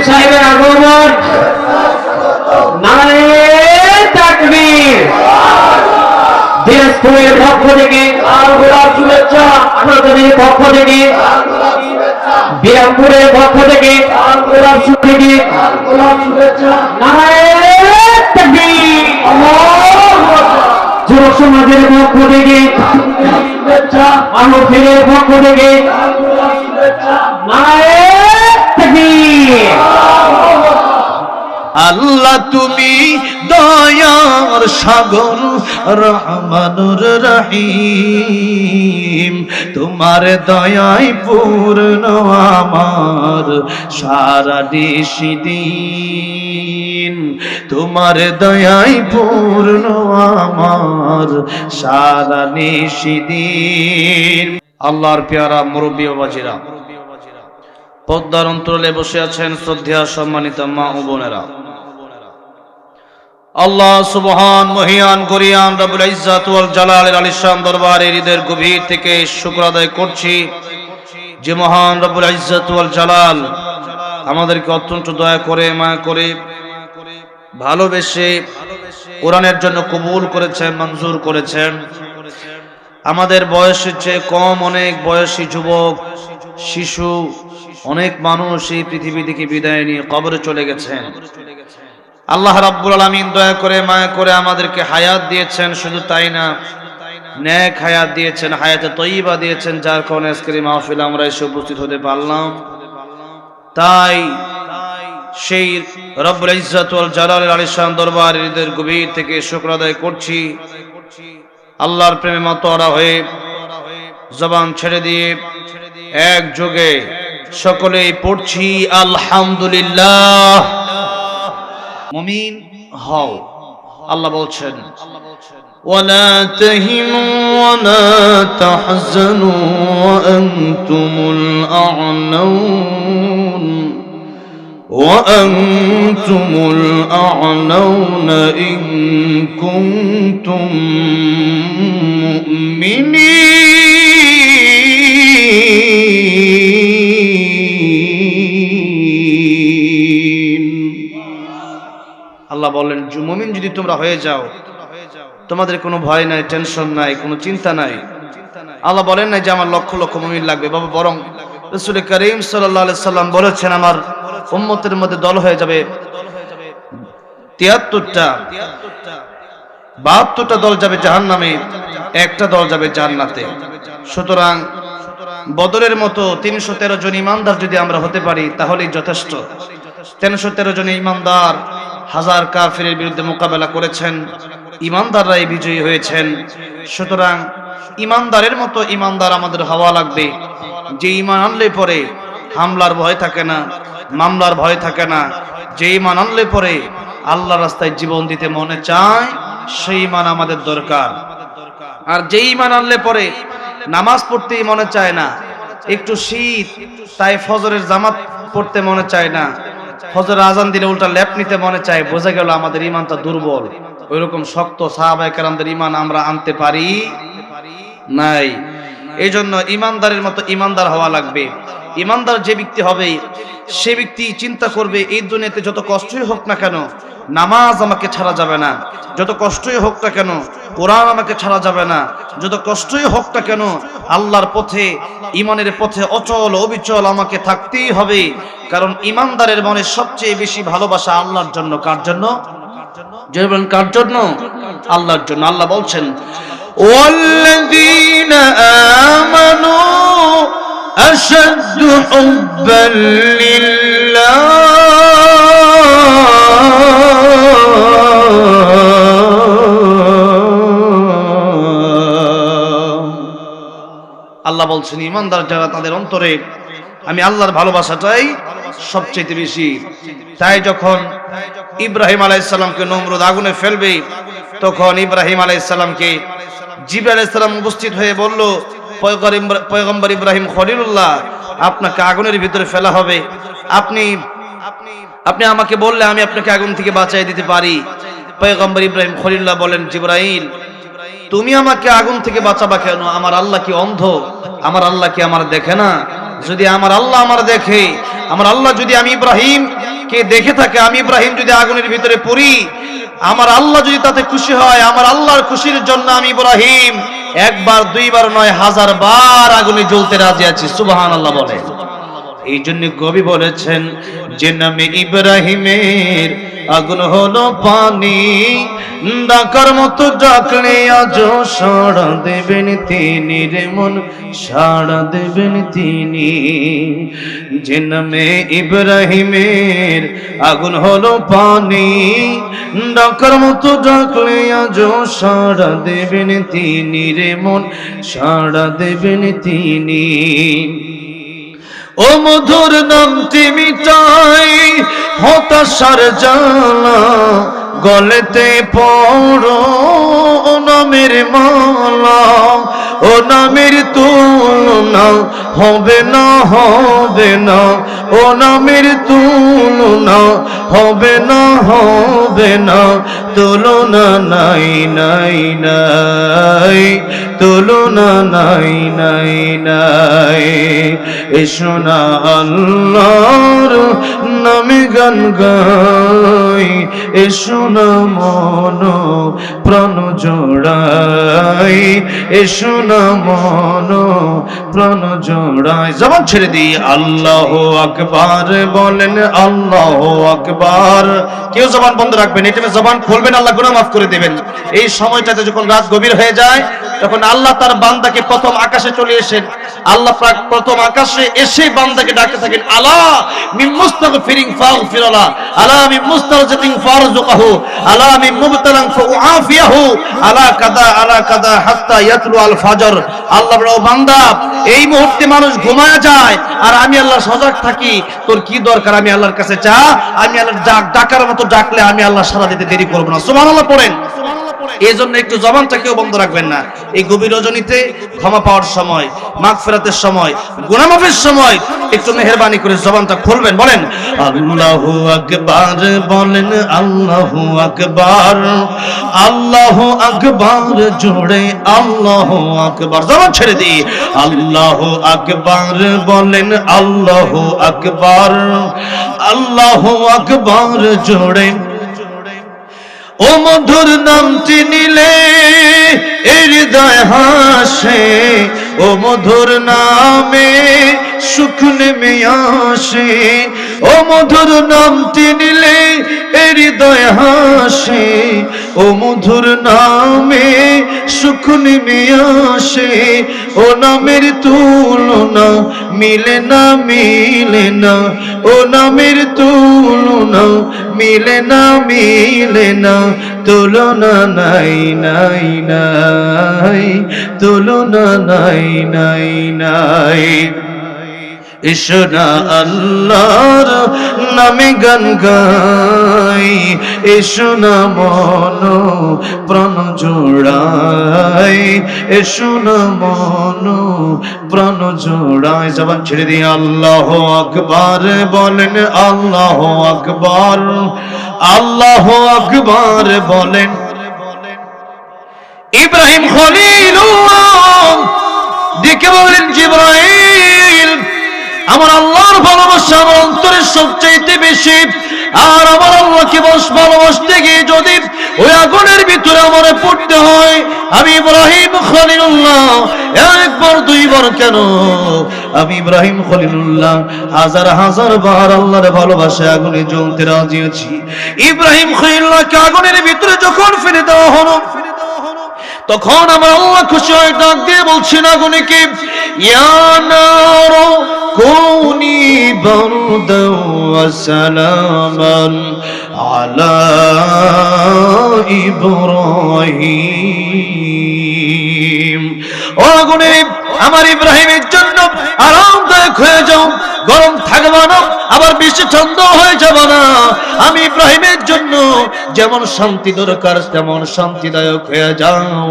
সাহেবের আগমন। নারে তাকবীর। দিনাজপুরের পক্ষ থেকে লাল গোলাপ শুভেচ্ছা, আনন্দদের পক্ষ থেকে বিরামপুরের পক্ষ থেকে লাল গোলাপ শুভেচ্ছা। নারে তাকবীর। যুব সমাজের পক্ষ থেকে শুভেচ্ছা, মানবীর পক্ষ থেকে নারে তাকবীর। আল্লাহ তুমি দয়ার সাগর রহমানুর রহিম, তোমার দয়ায় পূর্ণ আমার সারা দিন, তোমার দয়ায় পূর্ণ আমার সারা দিন। আল্লাহর পেয়ারা মুরব্বী বাবাজিরা, পদ্মার অন্তরালে বসে আছেন শ্রদ্ধেয় সম্মানিত মা ও বোনেরা, আল্লাহ সুবহান মহিয়ান গরিয়ান রব্বুল ইজ্জাত ওয়াল জালালের আলিশান দরবারে হৃদয়ের গভীর থেকে শুকর আদায় করছি যে মহান রব্বুল ইজ্জাত ওয়াল জালাল আমাদেরকে অত্যন্ত দয়া করে মায়া করে ভালোবেসে কোরআনের জন্য কবুল করেছেন, মঞ্জুর করেছেন। আমাদের বয়সের চেয়ে কম অনেক বয়সী যুবক, শিশু, অনেক মানুষ এই পৃথিবী থেকে বিদায় নিয়ে কবরে চলে গেছেন। আল্লাহ রাব্বুল আলামিন দয়া করে মায়া করে আমাদেরকে হায়াত দিয়েছেন, শুধু তাই না, নেক হায়াত দিয়েছেন, হায়াতে তয়্যিবা দিয়েছেন, যার কারণে আজকের এই মাহফিলে আমরা এসে উপস্থিত হতে পারলাম। তাই সেই রব্বুল ইজ্জাত ওয়াল জালালের আলিশান দরবারে হৃদয়ের গভীর থেকে শুকর আদায় করছি। আল্লাহর প্রেমে মাতোয়ারা হয়ে জবান ছেড়ে দিয়ে একযোগে সকলেই পড়ছি আলহামদুলিল্লাহ। মুমিন হও। আল্লাহ বলছেন ওয়ালা তাহিনু ওয়ালা তাহজানু ওয়া আনতুমুল আ'লাউন ওয়া আনতুমুল আ'লাউন ইন কুনতুম মুমিনিন। আল্লাহ বলেন, মুমিন যদি তোমরা হয়ে যাও, তোমাদের কোনো ভয় নাই, টেনশন নাই, কোনো চিন্তা নাই। আল্লাহ বলেন না যে আমার লক্ষ লক্ষ মুমিন লাগবে, বাবা, বরং রাসূল করিম সাল্লাল্লাহু আলাইহি সাল্লাম বলেছেন আমার উম্মতের মধ্যে দল হয়ে যাবে ৭৩টা, ৭২টা দল যাবে জাহান্নামে, একটা দল যাবে জান্নাতে। সুতরাং বদরের মতো ৩১৩ জন ইমানদার যদি আমরা হতে পারি তাহলেই যথেষ্ট। ৩১৩ জন ইমানদার হাজার কাফিরের বিরুদ্ধে মোকাবেলা করেছেন, ইমানদাররাই বিজয়ী হয়েছেন। সুতরাং ইমানদারের মতো ইমানদার আমাদের হওয়া লাগবে, যে ঈমান আনলে পরে হামলার ভয় থাকে না, মামলার ভয় থাকে না, যে ঈমান আনলে পরে আল্লাহর রাস্তায় জীবন দিতে মনে চায়, সেই ঈমান আমাদের দরকার। আর যে ঈমান আনলে পরে নামাজ পড়তেই মনে চায় না, একটু শীত তাই ফজরের জামাত পড়তে মনে চায় না, ফজর আজান দিলে উল্টা লেপ নিতে মনে চায়, বোঝা গেল আমাদের ঈমানটা দুর্বল। ওইরকম শক্ত সাহাবায়ে কেরামদের ঈমান আমরা আনতে পারি নাই। এই জন্য ঈমানদারের মতো ঈমানদার হওয়া লাগবে। ঈমানদার যে ব্যক্তি হবে, সে ব্যক্তি চিন্তা করবে এই দুনিয়াতে যত কষ্টই হোক না কেন নামাজ আমাকে ছাড়া যাবে না, যত কষ্টই হোক না কেন কোরআন আমাকে ছাড়া যাবে না, যত কষ্টই হোক না কেন আল্লাহর পথে, ঈমানের পথে অচল অবিচল আমাকে থাকতেই হবে। কারণ ঈমানদারের মনে সবচেয়ে বেশি ভালোবাসা আল্লাহর জন্য। কার জন্য? জয় বলেন, কার জন্য? আল্লাহর জন্য। আল্লাহ বলছেন ওয়াল্লাযীনা আমানু আশাদ্দু হুব্বান লিল্লাহ। আল্লাহ বলছেন ঈমানদার যারা, তাদের অন্তরে আমি আল্লাহর ভালোবাসাটাই সবচেয়ে বেশি। তাই যখন ইব্রাহিম আলাইহিস সালামকে নমরুদ আগুনে ফেলবে, তখন ইব্রাহিম আলাইহিস সালামকে জিবরাইল আলাইহিস সালাম উপস্থিত হয়ে বলল, পয়গম্বর ইব্রাহিম খলিলুল্লাহ, আপনাকে আগুনের ভিতরে ফেলা হবে, আপনি আমাকে বললে আমি আপনাকে আগুন থেকে বাঁচিয়ে দিতে পারি। পয়গম্বর ইব্রাহিম খলিলুল্লাহ বলেন, জিবরাইল, তুমি আমাকে আগুন থেকে বাঁচাবা কেন? আমার আল্লাহ কি অন্ধ? আমার আল্লাহ কি আমার দেখে না? যদি আমার আল্লাহ আমার দেখে, আমার আল্লাহ যদি আমি ইব্রাহিম কে দেখে থাকে, আমি ইব্রাহিম যদি আগুনের ভিতরে পড়ি, আমার আল্লাহ যদি তাতে খুশি হয়, আমার আল্লাহর খুশির জন্য আমি ইব্রাহিম একবার দুইবার নয় 1000 বার আগুনে জ্বলতে রাজি আছি। সুবহানাল্লাহ বলে। এই জন্য কবি বলেছেন যে নামে ইব্রাহিমের আগুন হলো পানি, ডাকার মতো ডাকলে আজ সাড়া দেবেন তিনি রে মন, সাড়া দেবেন তিনি। যে নামে ইব্রাহিমের আগুন হলো পানি, ডাকার মতো ডাকলে আজ সাড়া দেবেন তিনি রে মন, সাড়া দেবেন তিনি। ও মধুর নামটি মিটাই হতাশার জ্বালা, গলেতে পড়ো ও নামের মালা, ও নামের তুলনা হবে না, হবে না, ও নামের তুলনা হবে না, হবে না, তুলনা নাই নাই নাই, তুলনা নাই নাই নাই। এসো না আল্লাহর নামে গান গাই, এসো না মন প্রাণ জোড়াই, এসো না মন প্রাণ জোড়াই। জবান ছেড়ে দিই আল্লাহু আকবার বলেন, আল্লাহু আকবার। কেউ জবান বন্ধ রাখবেন, এই টাইমে জবান খুলবেন, আল্লাহ গুনাহ মাফ করে দিবেন। এই সময়টাতে যখন রাত গভীর হয়ে যায়, তখন আল্লাহ তার বান্দাকে প্রথম আকাশে চলে এসেন, আল্লাহ পাক প্রথম আকাশে এসে বান্দাকে ডাকতে থাকেন, আলা মিন মুস্তাগফিরিন ফাগফিরলা, আলা মিন মুস্তারজিকিন ফারজুকহু, আলা মিন মুবতালান ফাউআফিয়াহু, আলা কাদা হাত্তা ইয়াতলু আল ফাজর। আল্লাহ বলে, ও বান্দা, এই মুহূর্তে মানুষ ঘুমায় যায় আর আমি আল্লাহ সজাগ থাকি, তোর কি দরকার আমি আল্লাহর কাছে চা, আমি আল্লাহর ডাকার মতো ডাকলে আমি আল্লাহ সাড়া দিতে দেরি করব না। সুবহানাল্লাহ পড়েন। এই জন্য একটু জবানটাকেও বন্ধ রাখবেন না। এই গভীর রজনীতে ক্ষমা পাওয়ার সময়, মাগফিরাতের সময়, গুনাহ মাফের সময় একটু মেহেরবানি করে জবানটা খুলবেন, বলেন আল্লাহু আকবার, বলেন আল্লাহু আকবার, আল্লাহু আকবার জোরে আল্লাহু আকবার। জবান ছেড়ে দিই আল্লাহু আকবার, বলেন আল্লাহু আকবার, আল্লাহু আকবার জোরে। ও মধুর নামটি নিলে হৃদয় হাসে, ও মধুর নামে সুখ নেমে আসে, ও মধুর নামটি নিলে হৃদয় হাসে, ও মধুর নামে সুখ নেমে আসে, ও নামের তুলনা মিলে না, মিলে না, ও নামের তুলনা মিলে না, মিলে না, তুলনা নাই নাই নাই, তুলনা নাই নাই নাই। এসো না আল্লাহর নামে গান গাই, এসো না মন প্রাণ জোড়াই, এসো না মন প্রাণ জোড়াই। জবান ছেড়ে দিয়ে আল্লাহু আকবার বলেন, আল্লাহু আকবার, আল্লাহু আকবার বলেন। ইব্রাহিম খলিলুল্লাহ দেখে বলেন, জিবরাইল, আমার আল্লাহর ভালোবাসা আমার অন্তরের সবচাইতে বেশি, আর আমার আল্লাহকে ভালোবাসতে গিয়ে যদি ওই আগুনের ভিতরে আমারে পড়তে হয়, আমি ইব্রাহিম খলিলুল্লাহ একবার দুইবার কেন, আমি ইব্রাহিম খলিলুল্লাহ হাজার হাজার বার আল্লাহর ভালোবাসায় আগুনে জ্বলতে রাজি আছি। ইব্রাহিম খলিলুল্লাহকে আগুনের ভিতরে যখন ফেলে দেওয়া হলো, তখন আমার আল্লাহ খুশি হয়ে ডাক দিয়ে বলছেন আগুনকে, ইয়া নারু কুনি বারদান ওয়া সালামান আলা ইব্রাহিম। ও আগুনে আমার ইব্রাহিমের জন্য আরামদায়ক হয়ে যাও, গরম থাকবে না, আবার বেশি ঠান্ডা হয়ে যাবে না। আমি ইব্রাহিমের জন্য যেমন শান্তি দরকার তেমন শান্তিদায়ক হয়ে যাও।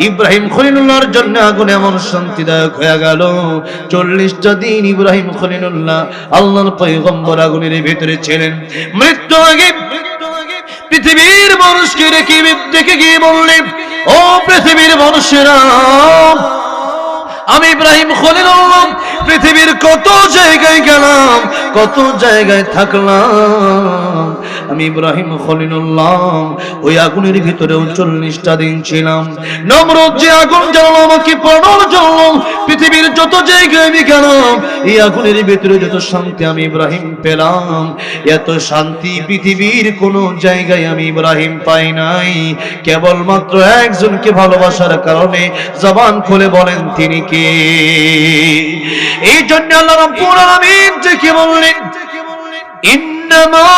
ইব্রাহিম খলিলুল্লাহর জন্য আগুন এমন শান্তিদায়ক হয়ে গেল। 40টা দিন ইব্রাহিম খলিলুল্লাহ আল্লাহর পয়গম্বর আগুনের ভিতরে ছিলেন। মৃত্যু আগে পৃথিবীর মানুষকে ডেকে গিয়ে বললেন, ও পৃথিবীর মানুষেরা, আমি ইব্রাহিম খলিলুল্লাহ পৃথিবীর কত জায়গায় গেলাম, কত জায়গায় থাকলাম, আমি ইব্রাহিম খলিলুল্লাহ ওই আগুনের ভিতরেও 40টা দিন ছিলাম। নমরুদ যে আগুন জ্বালালো আমাকে পোড়ানোর জন্য, পৃথিবীর যত জায়গায় আমি গেলাম, এই আগুনের ভিতরে যত শান্তি আমি ইব্রাহিম পেলাম, এত শান্তি পৃথিবীর কোন জায়গায় আমি ইব্রাহিম পাই নাই। কেবলমাত্র একজনকে ভালোবাসার কারণে জবান খুলে বলেন তিনি কে। এই জন্য আল্লাহ রাব্বুল আলামিন কি বললেন, ইন্নামা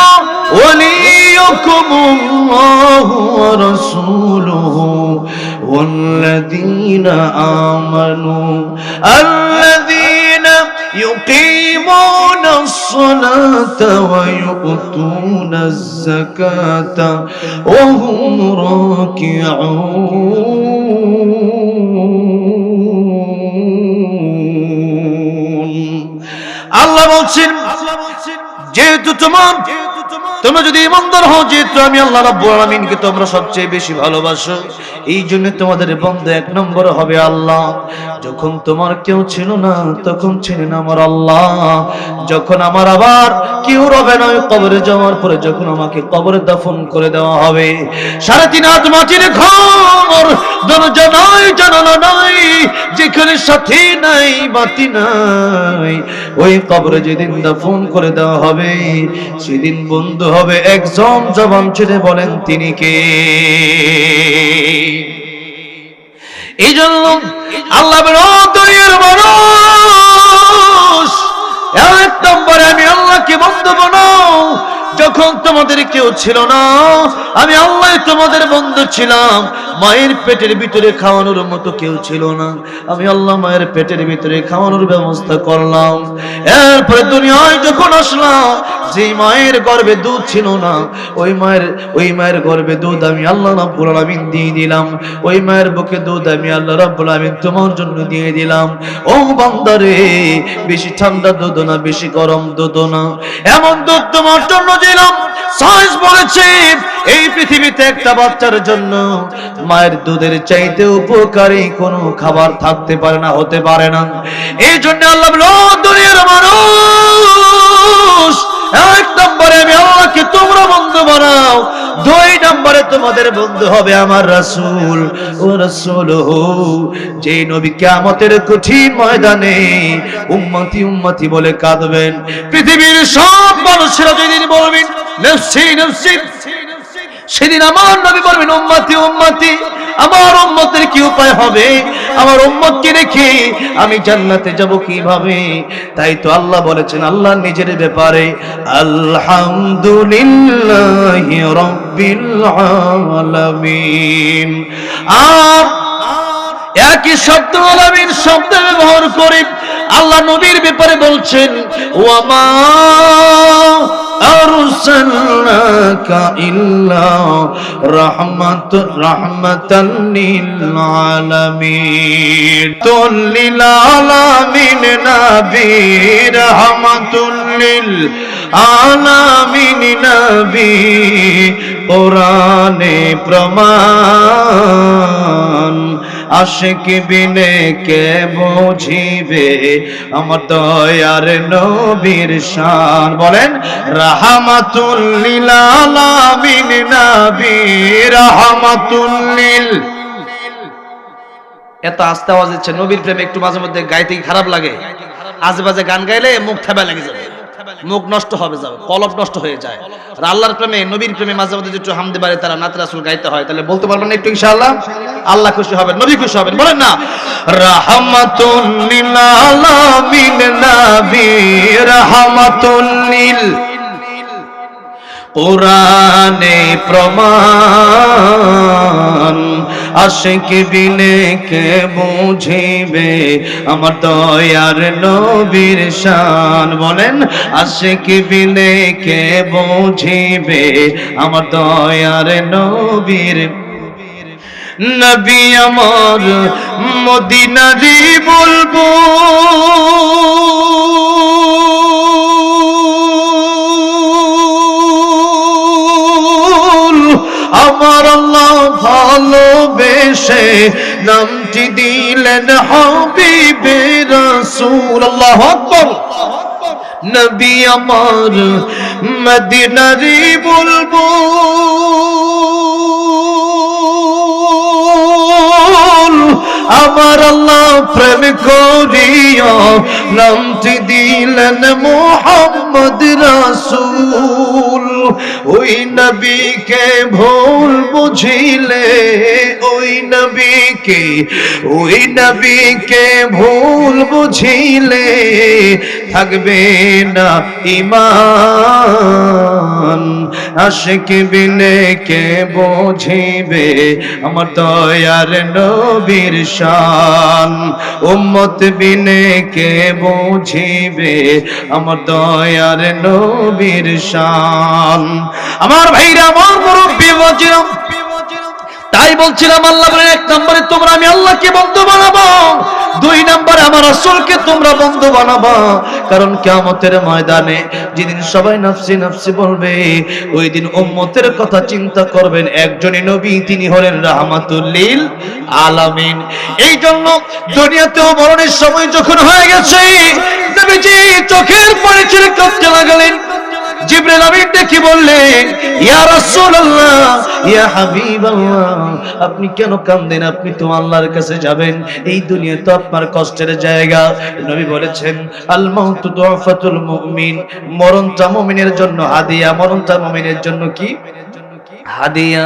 ওয়ালিয়ুকুমুল্লাহু ওয়া রাসূলুহু ওয়াল্লাযীনা আমানু আল্লাযীনা ইউকিমুনাস সালাতা ওয়া ইউতুনাজ যাকাতা ওয়া হুম রাকিউন। আল্লাহ বলছেন, যেহেতু তোমরা যদি ইমানদার হও, যেহেতু আমি আল্লাহ রাব্বুল আলামিনকে তোমরা সবচেয়ে বেশি ভালোবাসো, এই জন্য তোমাদের বন্ধু এক নম্বর হবে আল্লাহ। যখন তোমার কেউ ছিল না তখন ছিলেন আমার আল্লাহ। যখন আমার আবার কেউ রবে না, কবরে যাওয়ার পরে যখন আমাকে কবরে দাফন করে দেওয়া হবে, 3.5 হাত মাটির ঘর, দরজা নাই, জানালা নাই, যেখানে সাথী নাই, বাতি নাই, ওই কবরে যেদিন দাফন করে দেওয়া হবে, সেদিন বন্ধু হবে একজন, জবান ছেড়ে বলেন তিনি কে। এই জন্য আল্লাহ দুনিয়ার মানুষ, এক নম্বরে আমি আল্লাহকে বন্ধু বানাও। যখন তোমাদের কেউ ছিল না, আমি আল্লাহ তোমাদের বন্ধু ছিলাম। মায়ের পেটের ভিতরে খাওয়ানোর মতো কেউ ছিল না, আমি আল্লাহ মায়ের পেটের ভিতরে খাওয়ানোর ব্যবস্থা করলাম। এরপরে দুনিয়ায় যখন আসলাম, যে মায়ের গর্ভে দুধ ছিল না, ওই মায়ের গর্ভে দুধ আমি আল্লাহ রাব্বুল আলামিন দিয়ে দিলাম। ওই মায়ের বুকে দুধ আমি আল্লাহ রাব্বুল আলামিন তোমার জন্য দিয়ে দিলাম। ও বান্দারে, বেশি ঠান্ডা দুধ না, বেশি গরম দুধ না, এমন দুধ তোমার জন্য দিলাম। সায়েন্স বলেছে এই পৃথিবীতে একটা বাচ্চার জন্য মায়ের দুধের চাইতে উপকারী কোনো খাবার থাকতে পারে না, হতে পারে না। এই জন্য আল্লাহ বলল, দুনিয়ার মানুষ, এক নম্বরে আমি আল্লাহকে তোমরা বন্ধু বানাও, 2 নম্বরে তোমাদের বন্ধু হবে আমার রাসূল। ও রাসূলহু, যে নবী কিয়ামতের কঠিন ময়দানে উম্মতি উম্মতি বলে কাঁদবেন, পৃথিবীর সব মানুষেরা যেদিন বলবেন নফসি নফসি, সেদিন আমার নবী বলবেন উম্মতি উম্মতি, আমার উম্মতের কি উপায় হবে, আমার উম্মতকে রেখে আমি জান্নাতে যাব কিভাবে। তাই তো আল্লাহ বলেছেন আল্লাহ নিজের ব্যাপারে, আলহামদুলিল্লাহি রাব্বিল আলামিন। আর একই শব্দ আলামিন শব্দ ব্যবহার করে আল্লাহ নবীর ব্যাপারে বলছেন, ওয়ামা আরসালনাকা ইল্লা রাহমাতান লিল আলামিন। লিল আলামিন নবী, রাহমাতুল লিল আলামিন নবী, কোরআনে প্রমাণ, আশিক বিনে কে বুঝিবে আমার দয়ার নবীর শান। বলেন রাহমাতুল লিল আলামিন নবী, রাহমাতুল লিল। এত আস্তে আওয়াজ দিচ্ছে, নবীর প্রেমে একটু মাঝে মধ্যে গাইতে খারাপ লাগে। আজে বাজে গান গাইলে মুখ থেবা লেগে যাবে, মুখ নষ্ট হবে যাবে, কলব নষ্ট হয়ে যায়। আর আল্লাহর প্রেমে, নবীর প্রেমে মাঝে মধ্যে একটু হামদে বারে তারা নাত রাসূল গাইতে হয়, তাহলে বলতে পারবেন না একটু ইনশাআল্লাহ? আল্লাহ খুশি হবেন, নবী খুশি হবেন, বলেন না রাহমাতুল লিল আলামিন নবী, রাহমাতুল লিল, কোরআনে প্রমাণ, আশিক বিনে কে বুঝিবে আমার দয়ার নবীর শান। বলেন আশিক বিনে কে বুঝিবে আমার দয়ার নবীর। নবী আমার মদিনারি বলবো, আমার আল্লাহ ভালোবেসে নামটি দিলেন হাবিবে রাসূল। আল্লাহু আকবার। নবী আমার মদিনারি বুলবুল, আমার আল্লাহ প্রেম করিয়া নামটি দিলেন মুহাম্মদ রাসূল। ওই নবীকে ভুল বুঝিলে, ওই নবীকে ভুল বুঝিলে থাকবে না ঈমান। আশিক বিনে কে বুঝিবে আমার দয়ার নবীর শান, উম্মত বিনে কে বুঝিবে আমার দয়ার নবীর শান। আমার ভাইরা, আমার মুরব্বি বলছিলাম, তাই বলছিলাম আল্লাহ বলেন, এক নম্বরে তোমরা আমি আল্লাহকে বন্ধু বানাবো, দুই নম্বরে আমার রাসূলকে তোমরা বন্ধু বানাবো। কারণ কিয়ামতের ময়দানে যেদিন সবাই নফসি নফসি বলবে, ওই দিন উম্মতের কথা চিন্তা করবেন একজনই নবী, তিনি হলেন রাহমাতুল লিল আলামিন। এই জন্য দুনিয়াতেও মরণের সময় যখন হয়ে গেছে, নবীজি চোখের পানি ছেড়ে কাঁদতে লাগলেন। জিবরিল আমিন ডেকে বললেন, ইয়া রাসূলুল্লাহ, ইয়া হাবিবাল্লাহ, আপনি কেন কাঁদেন? আপনি তো আল্লাহর কাছে যাবেন, এই দুনিয়া তো আপনার কষ্টের জায়গা। নবী বলেছেন, আল মাউতু তুফাতুল মুমিন, মরণটা মুমিনের জন্য হাদিয়া। মরণটা মুমিনের জন্য কি? হাদিয়া।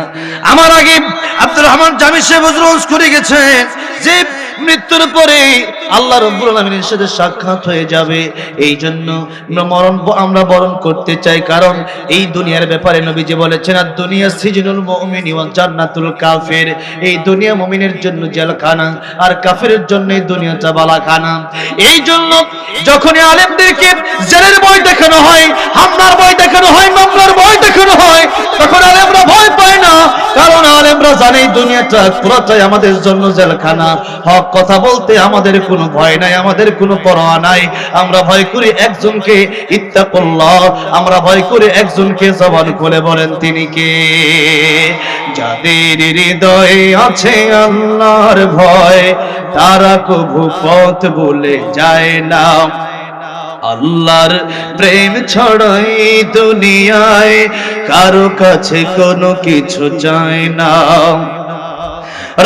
আমার আগে আব্দুর রহমান জামি সাহেব রোজ করে গেছেন যে মৃত্যুর পরে আল্লাহ রাব্বুল আলামিনের সাথে সাক্ষাৎ হয়ে যাবে। এই জন্য মরণ আমরা বরণ করতে চাই। কারণ এই দুনিয়ার ব্যাপারে নবীজি বলেছেন, আর দুনিয়া সিজনুল মুমিনি ওয়া জান্নাতুল কাফির, এই দুনিয়া মুমিনের জন্য জেলখানা, আর কাফিরের জন্য এই দুনিয়াটা বালাখানা। এই জন্য যখনই আলেমদেরকে জেলের ভয় দেখানো হয়, হামলার ভয় দেখানো হয়, মামলার ভয় দেখানো হয়, তখন আলেমরা ভয় পায় না। কারণ আলেমরা জানে এই দুনিয়াটা পুরোটাই আমাদের জন্য জেলখানা। হক কথা বলতে আমাদের কোনো ভয় নাই, আমাদের কোনো পরোয়া নাই। আমরা ভয় করি একজনকে, ইত্তাকুল্লাহ। আমরা ভয় করি একজনকে, জবান খুলে বলেন তিনি কে? যাদের হৃদয়ে আছে আল্লাহর ভয়, তারা কভু পথ ভুলে যায় না। আল্লাহর প্রেম ছড়াই দুনিয়ায়, কারো কাছে কোনো কিছু চায় না।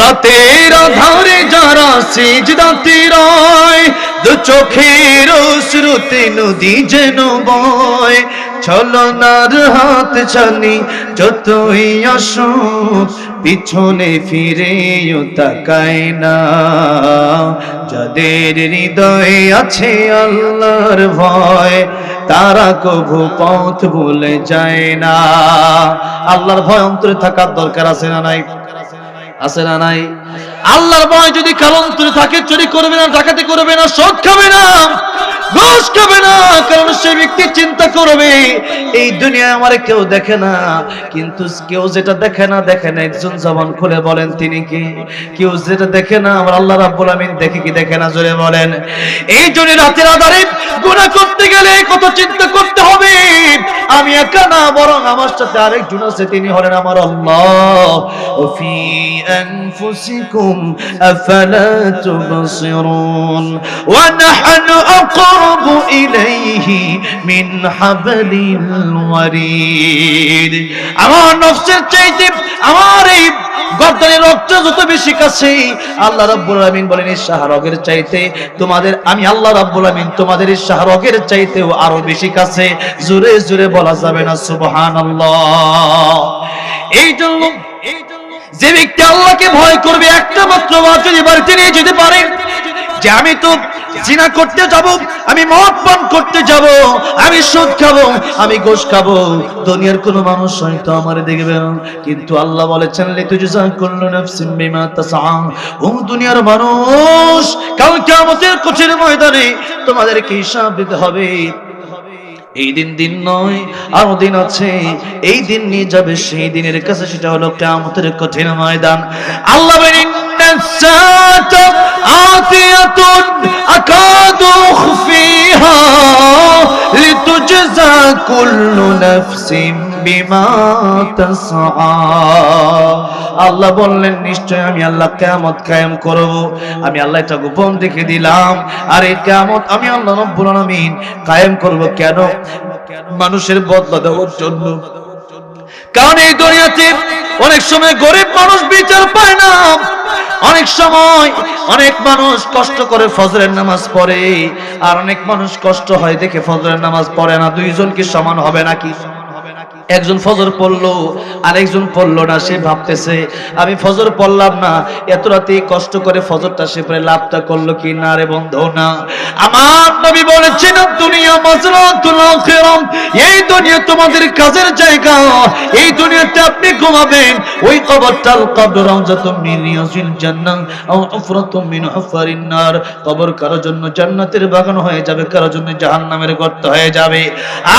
রাতের আধারে যারা সিজদাতে রয়, দু চোখের অশ্রুতে নদী যেন বয়। ছলনার হাত ছানি যতই আসুক, পিছনে ফিরেও তাকায় না। যাদের হৃদয়ে আছে আল্লাহর ভয়, তারা কভু পথ ভুলে যায় না। আল্লাহর ভয় অন্তরে থাকার দরকার আছে না নাই? আছে না নাই? আল্লাহর ভয় যদি কারো অন্তরে থাকে, চুরি করবে না, ডাকাতি করবে না, সুদ খাবে না, ঘুষ খাবে না। কারণ সেই ব্যক্তি চিন্তা করবে, এই দুনিয়া আমার কেউ দেখে না, কিন্তু কেউ যেটা দেখে না একজন জবান খুলে বলেন তিনি কি? কেউ যেটা দেখে না আমার আল্লাহ রাব্বুল আমিন দেখে কি দেখে না? জোরে বলেন। এই জন্য রাতের আধারে গুনাহ করতে গেলে কত চিন্তা করতে হবে। আমি একা না, বরং আমার সাথে আরেকজন আছে, তিনি হলেন আমার আল্লাহ। ফি আনফুসিকুম আফালা তুবসিরুন ওয়া নাহনু আকরাবু ইলাইহি মিন হাবলিল ওয়ারিদ। আমার নফসের চাইতে আমার এই গর্দানের রক্ত যত বেশি কাছে, আল্লাহ রাব্বুল আমিন বলেন এই শাহরগের চাইতে তোমাদের আমি আল্লাহ রাব্বুল আমিন তোমাদের এই শাহরগের চাইতেও আরো বেশি কাছে। জোরে জোরে বলা যাবে না সুবহানাল্লাহ? এই জন্য যে ব্যক্তি আল্লাহকে ভয় করবে, একটা মাত্র বার যদি বাড়িতে নিয়ে যেতে পারে যে আমি তো জিনা করতে যাব, আমি মদ পান করতে যাব, আমি সুদ খাবো, আমি ঘুষ খাবো, দুনিয়ার কোনো মানুষ হয়তো আমার দেখবে না, কিন্তু আল্লাহ বলেছেন লিতুজজা কুল্লু নাফসিন বিমা তাসআ। ও দুনিয়ার মানুষ, কাল কিয়ামতের কঠিন ময়দানে তোমাদেরকে হিসাব দিতে হবে। এই দিন নয়, আরো দিন আছে। এই দিন নিয়ে যাবে সেই দিনের কাছে, সেটা হলো কিয়ামতের কঠিন ময়দান। আল্লাহ বলেন الساعة آتية أكاد أخفيها لتجزى كل نفس বিমা তাসআ। আল্লাহ বললেন নিশ্চয় আমি আল্লাহ কিয়ামত কায়েম করব। আমি আল্লাহ এটা গোপন রেখে দিলাম, আর এই কিয়ামত আমি আল্লাহ রাব্বুল আলামিন কায়েম করব কেন? মানুষের বদলা দেওয়ার জন্য। কারণ এই দুনিয়াতে অনেক সময় গরিব মানুষ বিচার পায় না, অনেক সময় অনেক মানুষ কষ্ট করে ফজরের নামাজ পড়ে, আর অনেক মানুষ কষ্ট হয় দেখে ফজরের নামাজ পড়ে না। দুইজন কি সমান হবে নাকি? একজন ফজর পড়লো আর একজন পড়লো না, সে ভাবতেছে আমি ফজর পড়লাম না, এত রাতে কষ্ট করে ফজরটা সে পড়ে লাভটা করলো কি না? রে বন্ধু না, আমার নবী বলেছেন দুনিয়া মাজরাতুল আখিরা, এই দুনিয়া তোমাদের কাজের জায়গা। এই দুনিয়াতে আপনি ঘুমাবেন, ওই কবরটাল কবর রাউজাতুম মিন রিয়াজিল জান্নাহ আও হুফরাতুম মিন হুফারিন নার। কবর কারোর জন্য জান্নাতের বাগান হয়ে যাবে, কারোর জন্য জাহান্নামের গর্ত হয়ে যাবে।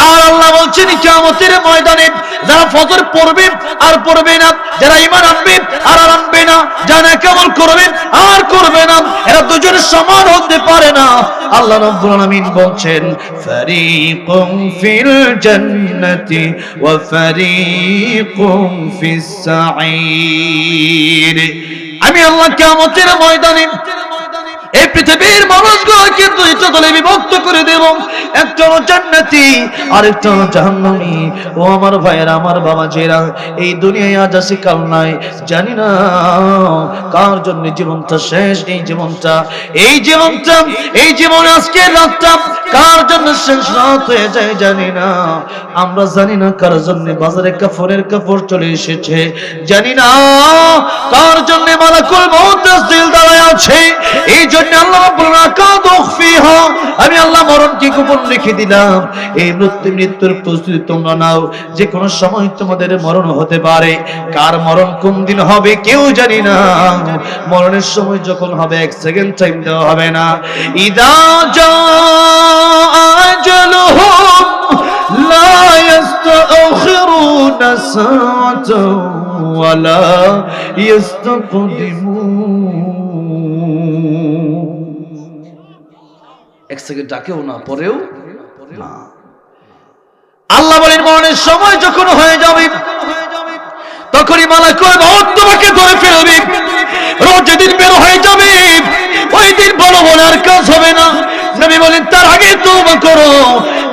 আর আল্লাহ বলছেন কিয়ামতের ময়দানে যারা ফজর পড়বে আর পড়বে না, যারা ঈমান আনবে আর আনবে না, যারা কেবল করবে আর করবে না, এরা দুজন সমান হতে পারে না। আল্লাহ রাব্বুল আলামিন বলছেন ফারিকুম ফিল জান্নাতি ওয়া ফারিকুম ফিস সাঈর। আমি আল্লাহ কিয়ামতের ময়দানে এই পৃথিবীর মানুষগুলোকে দুইটা দলে বিভক্ত করে দেব, একটা হলো জান্নাতি আর একটা হলো জাহান্নামী। ও আমার ভাইয়েরা, আমার বাবাজিরা, এই দুনিয়ায় আজ আছে কাল নাই, জানি না কার জন্য জীবনটা শেষ। এই জীবন আজকে রাতটা কার জন্য শেষ রাত হয়ে যায় জানি না। আমরা জানি না কার জন্য বাজারে কাফনের কাপড় চলে এসেছে, জানি না কার জন্য মালাকুল মউত দিল দাঁড়ায় আছে। এই জন্য আল্লাহ আমি আল্লাহ মরণকে গোপন রেখে দিলাম। এই মৃত্যুর প্রস্তুতি তোমরা নাও, যে কোনো সময় তোমাদের মরণ হতে পারে। কার মরণ কোন দিন হবে কেউ জানি না। মরণের সময় যখন হবে এক সেকেন্ড টাইম দেওয়া হবে না। ইদা জাআ আজালুহুম লা ইস্তাখিরুনা সাআতান ওয়া লা ইস্তাকদিমুন। এক সেকেন্ড ডাকেও না, পরেও না। আল্লাহ বলেন মরণের সময় যখন হয়ে যাবে তখনই মালাকুল মউত তোমাকে ধরে ফেলবে। রোজ যেদিন বের হয়ে যাবে ওই দিন বলো বলার কাজ হবে না। নবী বলেন তার আগে তওবা করো।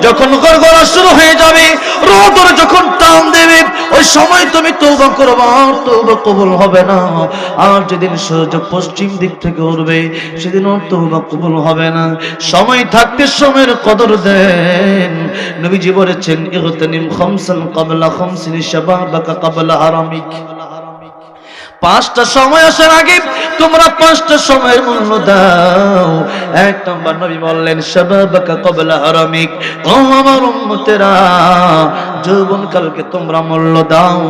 যখন গড়গড়া শুরু হয়ে যাবে, রোদ যখন টান দেবে, ওই সময় তুমি তওবা করবা, তওবা কবুল হবে না। আর যেদিন সূর্য পশ্চিম দিক থেকে উঠবে সেদিন তওবা কবুল হবে না। সময় থাকতে সময়ের কদর দেন। নবীজি বলেছেন ইগতানিম খামসান ক্বাবলা খামসিন শাবাবাকা ক্বাবলা হারামিক। পাঁচটা সময় আসার আগে তোমরা পাঁচটা সময়ের মূল্য দাও। এক নম্বর নবী বললেন শাবাবাকা ক্বাবলা হারামিক। ও আমার উম্মতেরা, যৌবনকালকে তোমরা মূল্য দাও,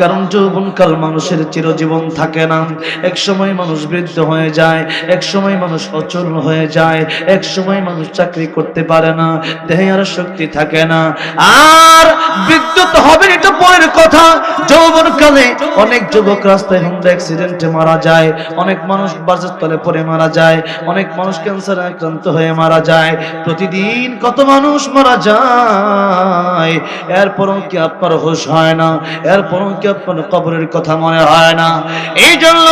কারণ যৌবনকাল মানুষের চিরজীবন থাকে না। এক সময় মানুষ বৃদ্ধ হয়ে যায়, এক সময় মানুষ অচল হয়ে যায়, এক সময় মানুষ চাকরি করতে পারে না, দেহে আর শক্তি থাকে না। আর বৃদ্ধ তো হবে এটা পরের কথা। যৌবনকালে অনেক যুবক রাস্তায় অ্যাক্সিডেন্টে মারা যায়, অনেক মানুষ বাসের তলে পড়ে মারা যায়, অনেক মানুষ ক্যান্সারে আক্রান্ত হয়ে মারা যায়। প্রতিদিন কত মানুষ মারা যায়। এরপরও কি আপনার হুঁশ হয় না? এরপরও কি আপনার কবরের কথা মনে হয় না? এই জন্য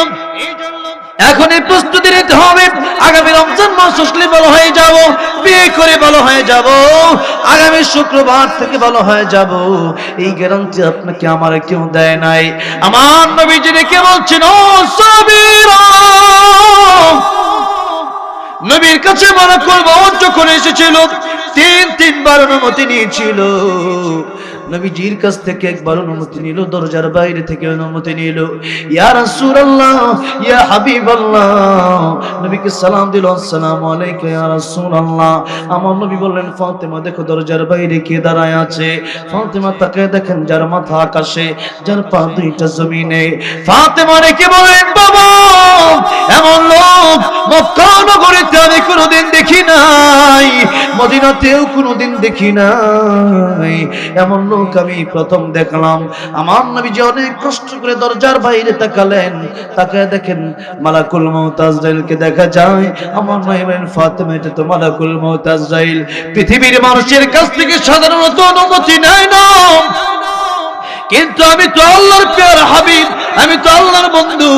এখনই প্রস্তুতি নিতে হবে। আগামী রমজান মাস আসলে ভালো হয়ে যাব, বিয়ে করে ভালো হয়ে যাব, আগামী শুক্রবার থেকে ভালো হয়ে যাব। এই গ্যারান্টি আপনাকে আমার কেউ দেয় নাই। আমার নবীজি কে বলছেন ও সাবিরা, নবীর কাছে মালাকুল মউত যখন এসেছিল তিনবার অনুমতি নিয়েছিল। নবীজির কাছ থেকে একবার অনুমতি নিল, দরজার বাইরে থেকে অনুমতি নিল। ইয়া রাসূলুল্লাহ, ইয়া হাবিবাল্লাহ, নবীকে সালাম দিল, আসসালামু আলাইকা ইয়া রাসূলুল্লাহ। আমার নবী বললেন ফাতেমা দেখো দরজার বাইরে কে দাঁড়ায় আছে। ফাতেমা তাকে দেখেন যার মাথা আকাশে, যার পা দুইটা জমিনে। ফাতেমা রেখে বলেন বাবা এমন লোক মক্কা নগরীতে আমি কোনোদিন দেখি নাই, মদিনাতেও কোনোদিন দেখি নাই। এমন লোক আমি প্রথম দেখলাম। আমার নবীজি অনেক কষ্ট করে দরজার বাইরে তাকালেন, তাকায় দেখেন মালাকুল মউত আজরাইলকে দেখা যায়। আমার নবী বলেন, ফাতেমা, এটা তো মালাকুল মউত আজরাইল। পৃথিবীর মানুষের কাছ থেকে সাধারণত অনুমতি নেয় না, কিন্তু আমি তো আল্লাহর প্রিয় হাবিব, আমি তো আল্লাহর বন্ধু,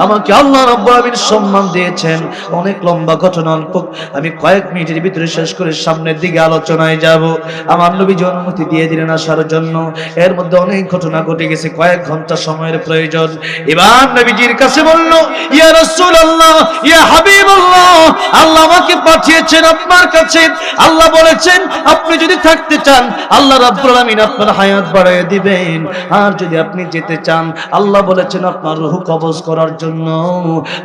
আমাকে আল্লাহ রাব্বুল আলামিন সম্মান দিয়েছেন। অনেক লম্বা ঘটনা, আমি কয়েক মিনিটের ভিতরে শেষ করে সামনের দিকে আলোচনায় যাব। আমার নবীজি অনুমতি দিয়ে দিলেন আসার জন্য। এর মধ্যে অনেক ঘটনা ঘটে গেছে, কয়েক ঘন্টা সময়ের প্রয়োজন। এবার নবীজির কাছে বলল, ইয়া রাসূলুল্লাহ, ইয়া হাবিবাল্লাহ, আল্লাহ আমাকে পাঠিয়েছেন আপনার কাছে। আল্লাহ বলেছেন আপনি যদি থাকতে চান আল্লাহ রাব্বুল আলামিন আপনার হায়াত বাড়ায় দিবেন, আর যদি আপনি যেতে চান আল্লাহ বলেছেন আপনার রূহ কবজ করার জন্য।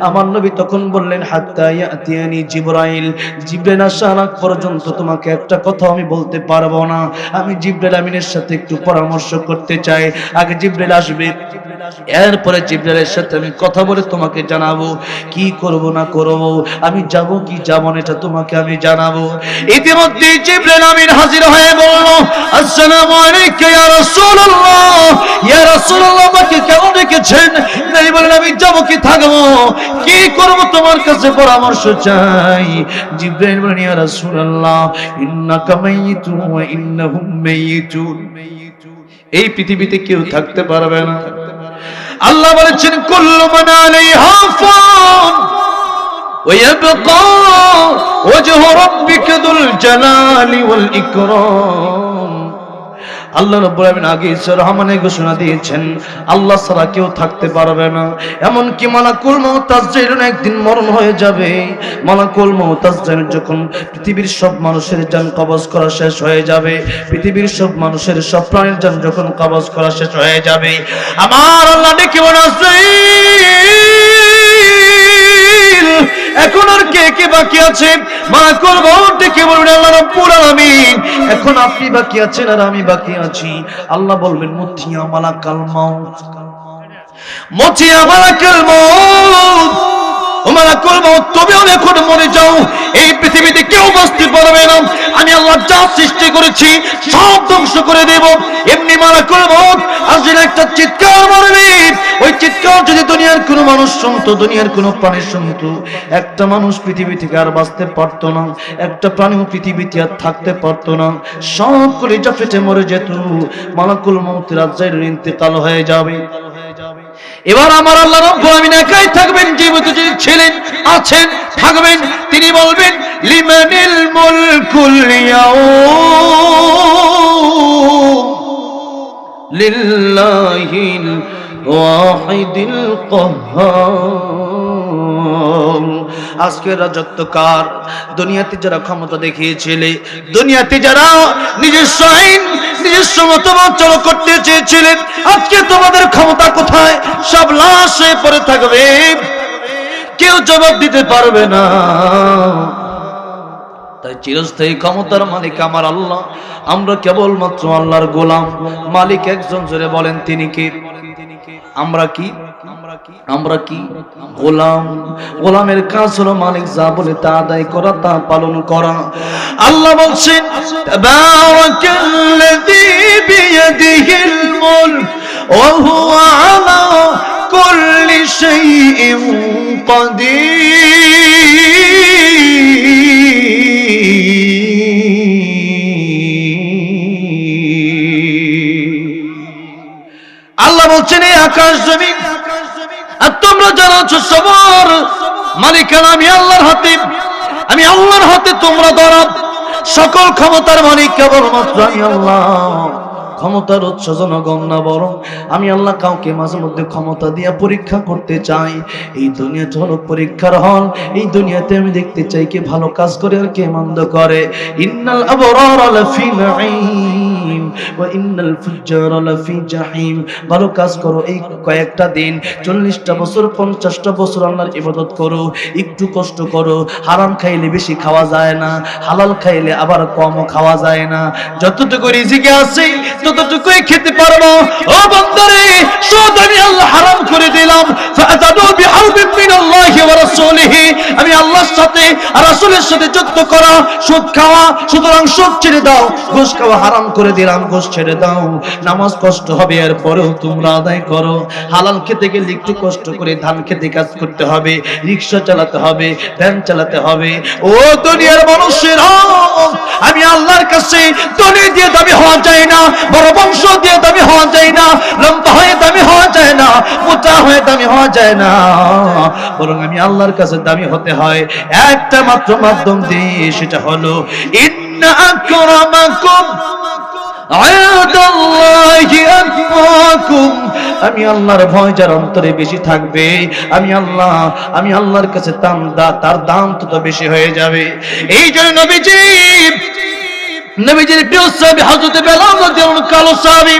আমার নবী তখন বললেন, হাত্তা ইয়াতিয়ানি জিবরাইল, জিবরাইল আসার আগ পর্যন্ত তোমাকে একটা কথা আমি বলতে পারবো না। আমি জিবরাইল আমিনের সাথে একটু পরামর্শ করতে চাই। আগে জিবরাইল আসবে, এরপরে জিবরাইলের সাথে আমি কথা বলে তোমাকে জানাবো কি করব না করব, আমি যাব কি যাব না এটা তোমাকে আমি জানাবো। ইতিমধ্যে জিবরাইল আমিন হাজির হয়ে বলল, আসসালামু আলাইকা ইয়া রাসূলুল্লাহ, ইয়া রাসূলুল্লাহ, আমাকে কেন ডেকেছেন? নবী বলেন, আমি যাব কি থাকবো, কি করব তোমার কাছে পরামর্শ চাই। জিবরাইল বলেন, ইয়া রাসূলুল্লাহ, ইন্নাকা মাইয়িতুন ওয়া ইন্নাহুম মাইয়িতুন, এই পৃথিবীতে কেউ থাকতে পারবে না। আল্লাহ বলেছেন, কুল্লু মান আলাইহা ফান ওয়া ইয়াবকা ওয়াজহু রাব্বিকা যুল জালালি ওয়াল ইকরাম। আল্লাহ রাব্বুল আলামিন আগে সূরা রহমানে ঘোষণা দিয়েছেন আল্লাহ ছাড়া কেউ থাকতে পারবে না। এমন কি মালাকুল মউত আজরাইল একদিন মরণ হয়ে যাবে। মালাকুল মউত আজরাইল যখন পৃথিবীর সব মানুষের জান কবজ করা শেষ হয়ে যাবে, পৃথিবীর সব মানুষের সব প্রাণীর জান যখন কবজ করা শেষ হয়ে যাবে, আমার আল্লাহ ডেকে বলেন, আজরাইল, এখন আর কে কে বাকি আছে? মালাকুল মউত ডেকে বলবেন, আল্লাহ রাব্বুল আলামিন, এখন আপনি বাকি আছেন আর আমি বাকি আছি। আল্লাহ বলবেন, মুতিয়া মালাকাল মউত, মুতিয়া মালাকাল মউত, ও মালাকুল মউত, তুমি এখন মরে যাও, এই পৃথিবীতে কেউ বাঁচতে পারবে না। আমি আল্লাহ যা সৃষ্টি করেছি সব ধ্বংস করে দেব। এমনি মালাকুল মউত আজরাইল একটা চিৎকার মারবে, ওই চিৎকার যদি দুনিয়ার কোনো মানুষ শুনতো, দুনিয়ার কোনো প্রাণী শুনতো, একটা মানুষ পৃথিবী থেকে আর বাঁচতে পারতো না, একটা প্রাণীও পৃথিবীতে আর থাকতে পারতো না, সব কলিজা ফেটে মরে যেত। মালাকুল মউতের আজরাইলের ইন্তেকাল হয়ে যাবে। এবার আমার আল্লাহ রাব্বুল আলামিন একাই থাকবেন, জীবিত যিনি ছিলেন, আছেন, থাকবেন। তিনি বলবেন, লিমানিল মুলকুল ইয়াউম লিল্লাহিল ওয়াহিদিল কাহ্হার। আজকের রাজত্ব কার? দুনিয়াতে যারা ক্ষমতা দেখিয়েছিলে, দুনিয়াতে যারা নিজস্ব আইন নিজস্ব মতামত চালু করতে চেয়েছিলেন, আজকে তোমাদের ক্ষমতা কোথায়? সব লাশ হয়ে পড়ে থাকবে, কেউ জবাব দিতে পারবে না। তাই চিরস্থায়ী ক্ষমতার মালিক আমার আল্লাহ, আমরা কেবলমাত্র আল্লাহর গোলাম। মালিক একজন, জোরে বলেন তিনি কে? আমরা কি? আমরা কি? গোলাম। গোলামের কাজ হলো মালিক যা বলে তা আদায় করা, তা পালন করা। আল্লাহ বলছেন, তাবারাকাল্লাযী বিয়াদিহিল মুলক ওয়া হুয়া আলা কুল্লি শাইইন কাদির। আল্লাহ বলছেন, এই আকাশ জমিন আর তোমরা যারা আছো সবার মালিকানা আমি আল্লাহর হাতে, আমি আল্লাহর হাতে, তোমরা ধরা। সকল ক্ষমতার মালিক কেবলমাত্র আমি আল্লাহ। ক্ষমতার উৎস জনগণ না, বরং আমি আল্লাহ কাউকে মাঝে মধ্যে ক্ষমতা দিয়ে পরীক্ষা করতে চাই। এই দুনিয়াটা হলো পরীক্ষার হল। এই দুনিয়াতে আমি দেখতে চাই কে ভালো কাজ করে আর কে মন্দ করে। ইন্নাল আবরারা লাফি নাঈম ওয়া ইন্নাল ফুজ্জারা লাফি জাহিম। ভালো কাজ করো, এই কয়েকটা দিন, 40টা বছর 50টা বছর আল্লাহর ইবাদত করো, একটু কষ্ট করো। হারাম খাইলে বেশি খাওয়া যায় না, হালাল খাইলে আবার কমও খাওয়া যায় না। যতটুকু রিজিকে আছে ততটুকুই খেতে পারবো। ও বান্দারে, সুদ আমি আল্লাহ হারাম করে দিলাম। ফাআযানু বিহারবিন মিনাল্লাহি আমি আল্লাহর সাথে আর রাসূলের সাথে যুদ্ধ করা, সুদ খাওয়া, সুতরাং সুদ ছেড়ে দাও, ঘুষ খাওয়া হারাম করে দিলাম, ঘুষ ছেড়ে দাও। নামাজ কষ্ট হবে এরপরেও তোমরা আদায় করো। হালাল খেতে গেলে একটু কষ্ট করে ধান খেতে কাজ করতে হবে, রিকশা চালাতে হবে, ভ্যান চালাতে হবে। ও দুনিয়ার মানুষেরা, আমি আল্লাহর কাছে ধনী দিয়ে দামি হওয়া যায় না, বড় বংশ দিয়ে দামি হওয়া যায় না, লম্বা হয়ে দামি হওয়া যায় না, মোটা হয়ে দামি হওয়া যায় না, বরং আমি আল্লাহর কাছে দামি হতে হয় একটা মাত্র মাধ্যম দিয়ে, সেটা হলো ইন্না আকরামাকুম ইনদাল্লাহি আতকাকুম। আমি আল্লাহর ভয় যার অন্তরে বেশি থাকবে, আমি আল্লাহর কাছে তার দাম তত বেশি হয়ে যাবে। এই জন্য নবীজির প্রিয় সাহাবী হযরত বেলাল রাদিয়াল্লাহু আনহু কালো সাহাবী,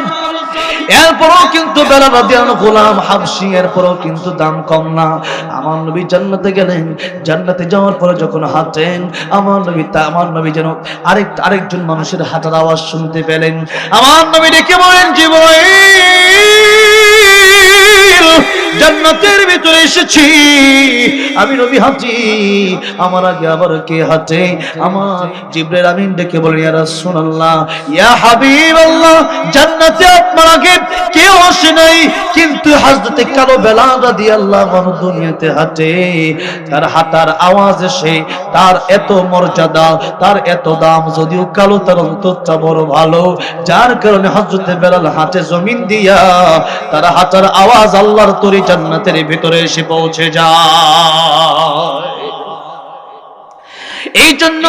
এরপরও কিন্তু বেলাল রাদিয়াল্লাহু আনহু গোলাম হাবশী, এরপরও কিন্তু দাম কম না। আমার নবী জান্নাতে গেলেন, জান্নাতে যাওয়ার পরে যখন হাঁটেন, আমার নবী যেন আরেকজন মানুষের হাঁটার আওয়াজ শুনতে পেলেন। আমার নবী ডেকে বলেন, জিবরাইল, জান্নাতের ভিতরে এসেছি, আমি নবী হাঁটি, আমার আগে আবার কে হাঁটে? আমার জিবরাইল আমিন ডেকে বলেন, ইয়া রাসূলুল্লাহ, ইয়া হাবিবাল্লাহ, জান্নাতে আপনার আগে কেউ আসে নাই, কিন্তু হযরতে কালো বেলাল রাদিয়াল্লাহু আনহু দুনিয়াতে হাঁটে, তার হাঁটার আওয়াজ এসে তার এত মর্যাদা, তার এত দাম। যদিও কালো, তার অন্তরটা বড় ভালো, যার কারণে হযরতে বেলাল হাঁটে জমিন দিয়া, তার হাঁটার আওয়াজ আল্লাহর তরি জান্নাতের ভিতরে এসে পৌঁছে যায়। এই জন্য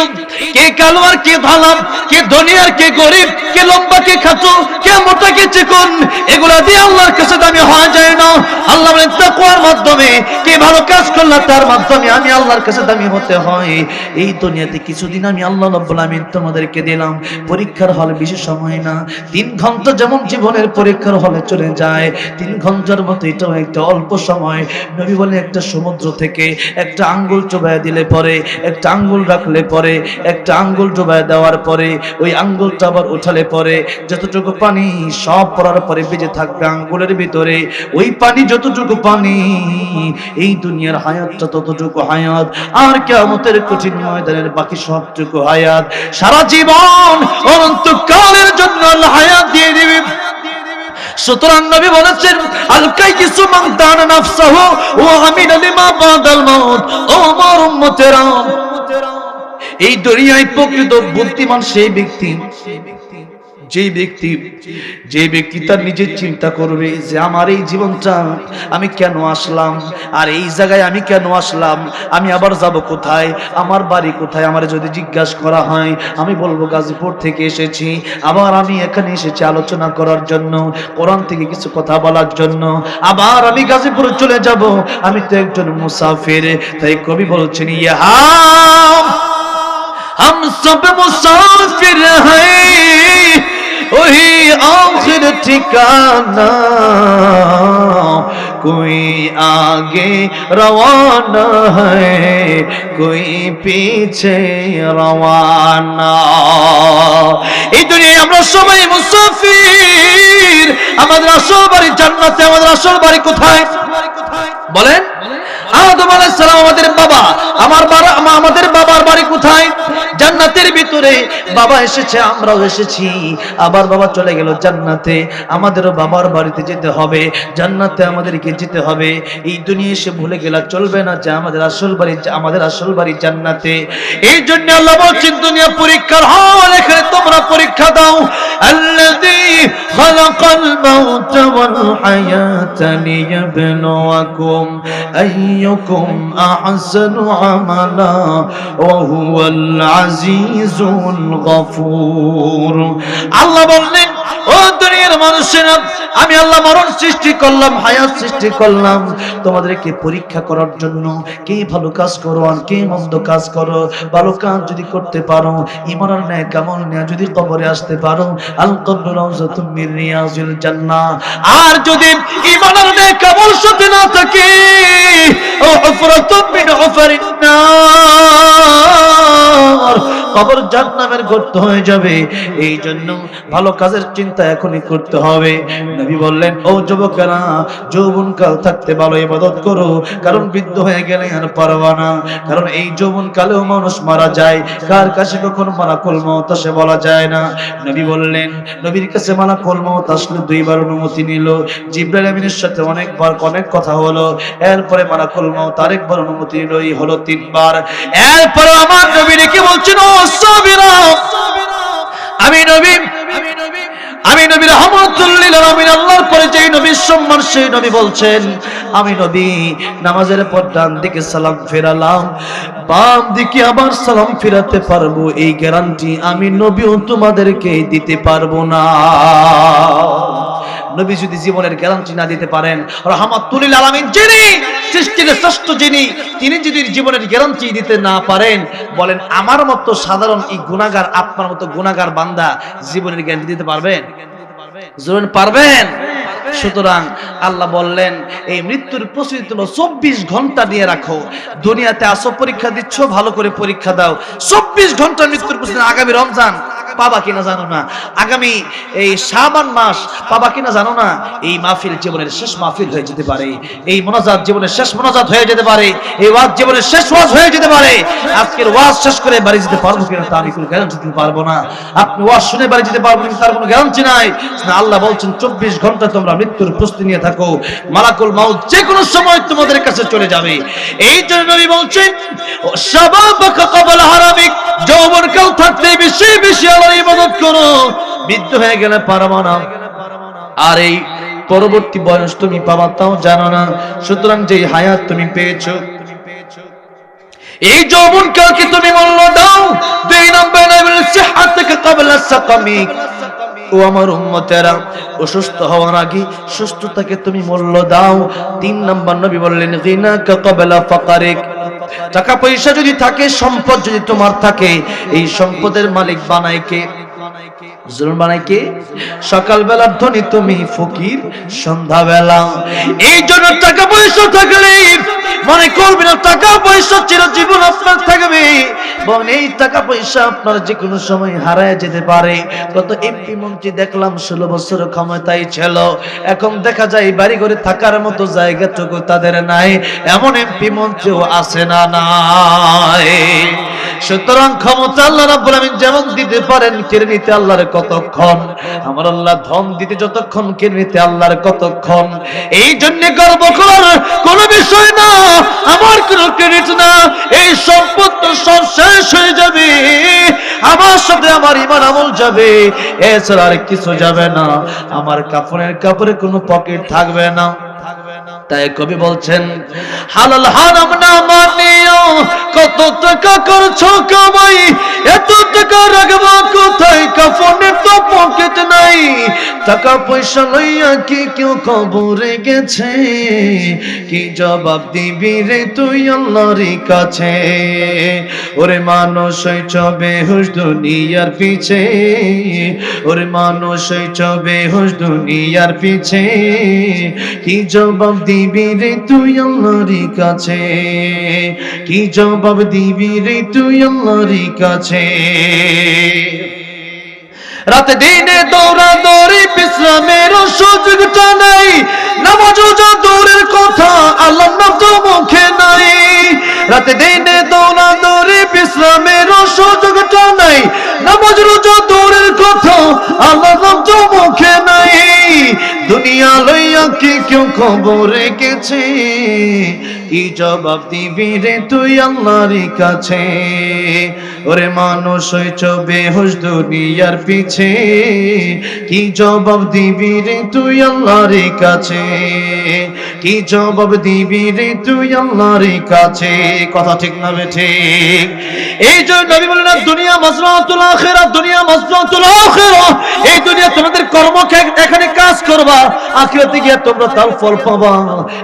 কে কালো আর কে ভালো, কে ধনী আর কে গরিব, কে লম্বা কে খাটো, কে মোটা কে চিকন, এগুলা দিয়ে আল্লাহর কাছে দামি হওয়া যায় না। আল্লাহ বলেন তাকওয়ার মাধ্যমে, কে ভালো কাজ করলে তার মাধ্যমে আমি আল্লাহর কাছে দামি হতে হয়। এই দুনিয়াতে কিছুদিন আমি আল্লাহ রাব্বুল আমিন তোমাদেরকে দিলাম, পরীক্ষার হলে বেশি সময় না, 3 ঘন্টা যেমন জীবনের পরীক্ষার হলে চলে যায়, 3 ঘন্টার মতো এটাও একটা অল্প সময়। নবী বলেন একটা সমুদ্র থেকে একটা আঙ্গুল চোবায় দিলে পরে, একটা আঙ্গুল রাখলে পরে, একটা আঙ্গুল ডুবায় দেওয়ার পরে, ওই আঙ্গুলটা আবার উঠালে পরে যতটুকু পানি সব পড়ার পরে বেঁচে থাকবে আঙ্গুলের ভিতরে। ওই পানি যতটুকু পানি, এই দুনিয়ার হায়াতটা ততটুকু হায়াত, আর কিয়ামতের কঠিন ময়দানের বাকি সবটুকু হায়াত। সারা জীবন অনন্তকালের জন্য আল্লাহ হায়াত দিয়ে দিবে। সুতরাং নবী বলেছেন, আল কাইয়িসু মান দানা নাফসাহু ওয়া আমিলা লিমা বাদাল মাউত। ও আমার উম্মতেরা, এই দুনিয়ায় প্রকৃত বুদ্ধিমান সেই ব্যক্তি, যে ব্যক্তি তার নিজের চিন্তা করবে যে আমার এই জীবনটা আমি কেন আসলাম, আর এই জায়গায় আমি কেন আসলাম, আমি আবার যাব কোথায়, আমার বাড়ি কোথায়। আমার যদি জিজ্ঞাসা করা হয়, আমি বলবো গাজীপুর থেকে এসেছি, আবার আমি এখানে এসেছি আলোচনা করার জন্য, কোরআন থেকে কিছু কথা বলার জন্য, আবার আমি গাজীপুরে চলে যাব, আমি তো একজন মুসাফির। তাই কবি বলছেন, ইয়া हम सब मुसाफिर हैं, वही आखिर ठिकाना, कोई आगे रवाना है, कोई पीछे रवाना। এই দুনিয়ায় আমরা সবাই মুসাফির, আমাদের আসল বাড়ি জান্নাতে। আমাদের আসল বাড়ি কোথায় বলেন? আদম আলাইহিস সালাম আমাদের বাবা, আমাদের বাবার বাড়ি কোথায়? জান্নাতের ভিতরে। বাবা এসেছে, আমরাও এসেছি, আবার বাবা চলে গেল জান্নাতে, আমাদেরও বাবার বাড়িতে যেতে হবে, জান্নাতে আমাদেরকে যেতে হবে। এই দুনিয়া এসে ভুলে গেলে চলবে না যে আমাদের আসল বাড়ি জান্নাতে। এই জন্য আল্লাহ বলছেন, দুনিয়া পরীক্ষার হল, এখানে তোমরা পরীক্ষা দাও। আল্লাযী খালাকাল মাউতা ওয়াল হায়াতা লিয়াবলুয়াকুম আইয়ুকুম আহসানু আমালা ওয়া হুয়াল আজিজুল গফুর। আল্লাহ বললেন, ও দুনিয়ার মানুষেরা, আমি আল্লাহ মরণ সৃষ্টি করলাম, হায়াত সৃষ্টি করলাম তোমাদেরকে পরীক্ষা করার জন্য। কে ভালো কাজ করো আর কে মন্দ কাজ করো। ভালো কাজ যদি করতে পারো, ঈমান আর নেক আমল নিয়ে যদি কবরে আসতে পারো, আল কবরু রাউযাতুম মির রিয়াজিল জান্নাহ। আর যদি ঈমান আর নেক আমল সাথে না থাকে, ও হুফরাতুম মিন হুফারিন নার, কবর জাহান্নামের গর্ত হয়ে যাবে। এই জন্য ভালো কাজের চিন্তা এখনই করতে হবে। নবী বললেন, ও যুবকেরা, যৌবনকাল থাকতে ভালো ইবাদত করো, কারণ বৃদ্ধ হয়ে গেলে আর পারবা না। কারণ এই যৌবনকালেও মানুষ মারা যায়, কার কাছে কখন মালাকুল মউত আসে বলা যায় না। নবী বললেন, নবীর কাছে মালাকুল মউত আসলে দুইবার অনুমতি নিল, জিবরাইল আমিনের সাথে অনেক কথা হলো, এরপরে মালাকুল মউত আরেকবার অনুমতি নিল, এই হলো তিনবার। এরপরে আমার নবী রেখে বলছেন, ও সাবিরা, আমি নবী রাহমাতুল লিল আলামিন, আল্লাহর পরে যেই নবীর সম্মান সেই নবী বলছেন, আমি নবী নামাজের পর ডান দিকে সালাম ফেরালাম, বাম দিকে আবার সালাম ফেরাতে পারবো, এই গ্যারান্টি আমি নবীও তোমাদেরকে দিতে পারবো না। নবী যদি জীবনের গ্যারান্টি না দিতে পারেন, রাহমাতুল লিল আলামিন যিনি সৃষ্টির শ্রেষ্ঠ, তিনি যদি জীবনের গ্যারান্টি দিতে না পারেন, বলেন আমার মতো সাধারণ এই গুনাহগার, আপনার মতো গুনাহগার বান্দা জীবনের গ্যারান্টি দিতে পারবেন? জোরে পারবেন? সুতরাং আল্লাহ বললেন, এই মৃত্যুর প্রস্তুতি হলো 24 ঘন্টা নিয়ে রাখো। দুনিয়াতে আসো, পরীক্ষা দিচ্ছ, ভালো করে পরীক্ষা দাও। 24 ঘন্টা মৃত্যুর প্রস্তুতি। আগামী রমজান পাবা কিনা জানো না, আগামী এই শাবান মাস পাবা কিনা জানো না, এই মাহফিল জীবনের শেষ মাহফিল হয়ে যেতে পারে, এই মোনাজাত জীবনের শেষ মোনাজাত হয়ে যেতে পারে, এই ওয়াজ জীবনের শেষ ওয়াজ হয়ে যেতে পারে। আজকের ওয়াজ শেষ করে বাড়ি যেতে পারবো কিনা তা আমি কোনো গ্যারান্টি দিতে পারবো না। আপনি ওয়াজ শুনে বাড়ি যেতে পারবেন তার কোনো গ্যারান্টি নাই। আল্লাহ বলছেন 24 ঘন্টা তোমরা মৃত্যুর প্রস্তুতি নিয়ে থাকো, মালাকুল মউত যে কোনো সময় তোমাদের কাছে চলে যাবে। এই জন্য নবী বলছেন, শাবাবাকা ক্বাবলা হারামিক, যৌবনকাল থাকতে বেশি বেশি আল্লাহর ইবাদত করো, বৃদ্ধ হয়ে গেলে পারবা না, আর এই পরবর্তী বয়স তুমি পাবা তাও জানো না। সুতরাং যে হায়াত তুমি পেয়েছো, এই যৌবনকালকে তুমি মূল্য দাও। 2 নম্বর নবী সিহহাতুকা ক্বাবলা সাকামিক, ও আমার উম্মতেরা, অসুস্থ হওয়ার আগে সুস্থতাকে তুমি মূল্য দাও। 3 নম্বর নবী বললেন, গিনাকা ক্বাবলা ফাকারিক, টাকা পয়সা যদি থাকে, সম্পদ যদি তোমার থাকে, এই সম্পদের মালিক বানায় কে? জুলুম বানায় কে? সকালবেলার ধনী তুমি ফকির সন্ধ্যাবেলা। এই জন্য টাকা পয়সা থাকলে মনে করবেন না টাকা পয়সা চিরজীবন আপনার থাকবে, বরং এই টাকা পয়সা আপনার যে কোনো সময় হারায় যেতে পারে। কত এমপি মন্ত্রী দেখলাম 16 বছর ক্ষমতায় ছিল, এখন দেখা যায় বাড়ি ঘরে থাকার মতো জায়গাটুকু তাদের নাই, এমন এমপি মন্ত্রীও আছে না নাই? সুতরাং ক্ষমতা আল্লাহ রাব্বুল আমিন যেমন দিতে পারেন, কেড়ে নিতে আল্লাহর কতক্ষণ? আমার আল্লাহ ধন দিতে যতক্ষণ, কেড়ে নিতে আল্লাহর কতক্ষণ? এই জন্য গর্ব করার কোনো বিষয় না, আমার কোনো ক্রেডিট না, এই সম্পদ তো সব শেষ হয়ে যাবে, আমার সাথে আমার ঈমান আমল যাবে, এছাড়া আর কিছু যাবে না। আমার কাফনের কাপড়ে কোনো পকেট থাকবে না। তাই কবি বলছেন, হালাল হারাম না মানিও, কত টাকা করছো কামাই, এত টাকা রাখবো কোথায়, কাফনে তো পকেট নাই। টাকা পয়সা লইয়া কি কেউ কবরে গেছে, কি জবাব দিবি রে তুই আল্লাহর কাছে? ওরে মানুষ হইছ বেহুশ দুনিয়ার পিছে, ওরে মানুষ হইছ বেহুশ দুনিয়ার পিছে, কি জবাব দিবি রে তুই আল্লাহর কাছে? কি জবাব দিবি রে তুই আল্লাহর কাছে? রাতে দিনে দৌড়া দৌড়ি, বিশ্রামের সুযোগটা নাই, নামাজ রোজা দৌড়ের কথা, আল্লাহর নাম তো মুখে নাই। রাতে দিনে দৌড়া দৌড়ি, বিশ্রামের সুযোগটা নাই, নামাজ রোজা দৌড়ের কথা, আল্লাহর নাম তো মুখে নাই। দুনিয়া লইয়া কি কেউ খবরে গেছে, কি জবাব দিবি রে তুই আল্লাহর কাছে? ওরে মানুষ হইছ বেহুশ দুনিয়ার পিছে, কি জবাব দিবি রে তুই আল্লাহর কাছে? কি জবাব দিবি রে তুই আল্লাহর কাছে? কথা ঠিক না ঠিক? এই জন্য নবী বলেন, দুনিয়া মাজরাতুল আখিরাহ, দুনিয়া মাজরাতুল আখিরাহ, এই দুনিয়া তোমাদের কর্ম, এখানে কাজ করবা, আখিরাতে গিয়ে তোমরা তার ফল পাবা।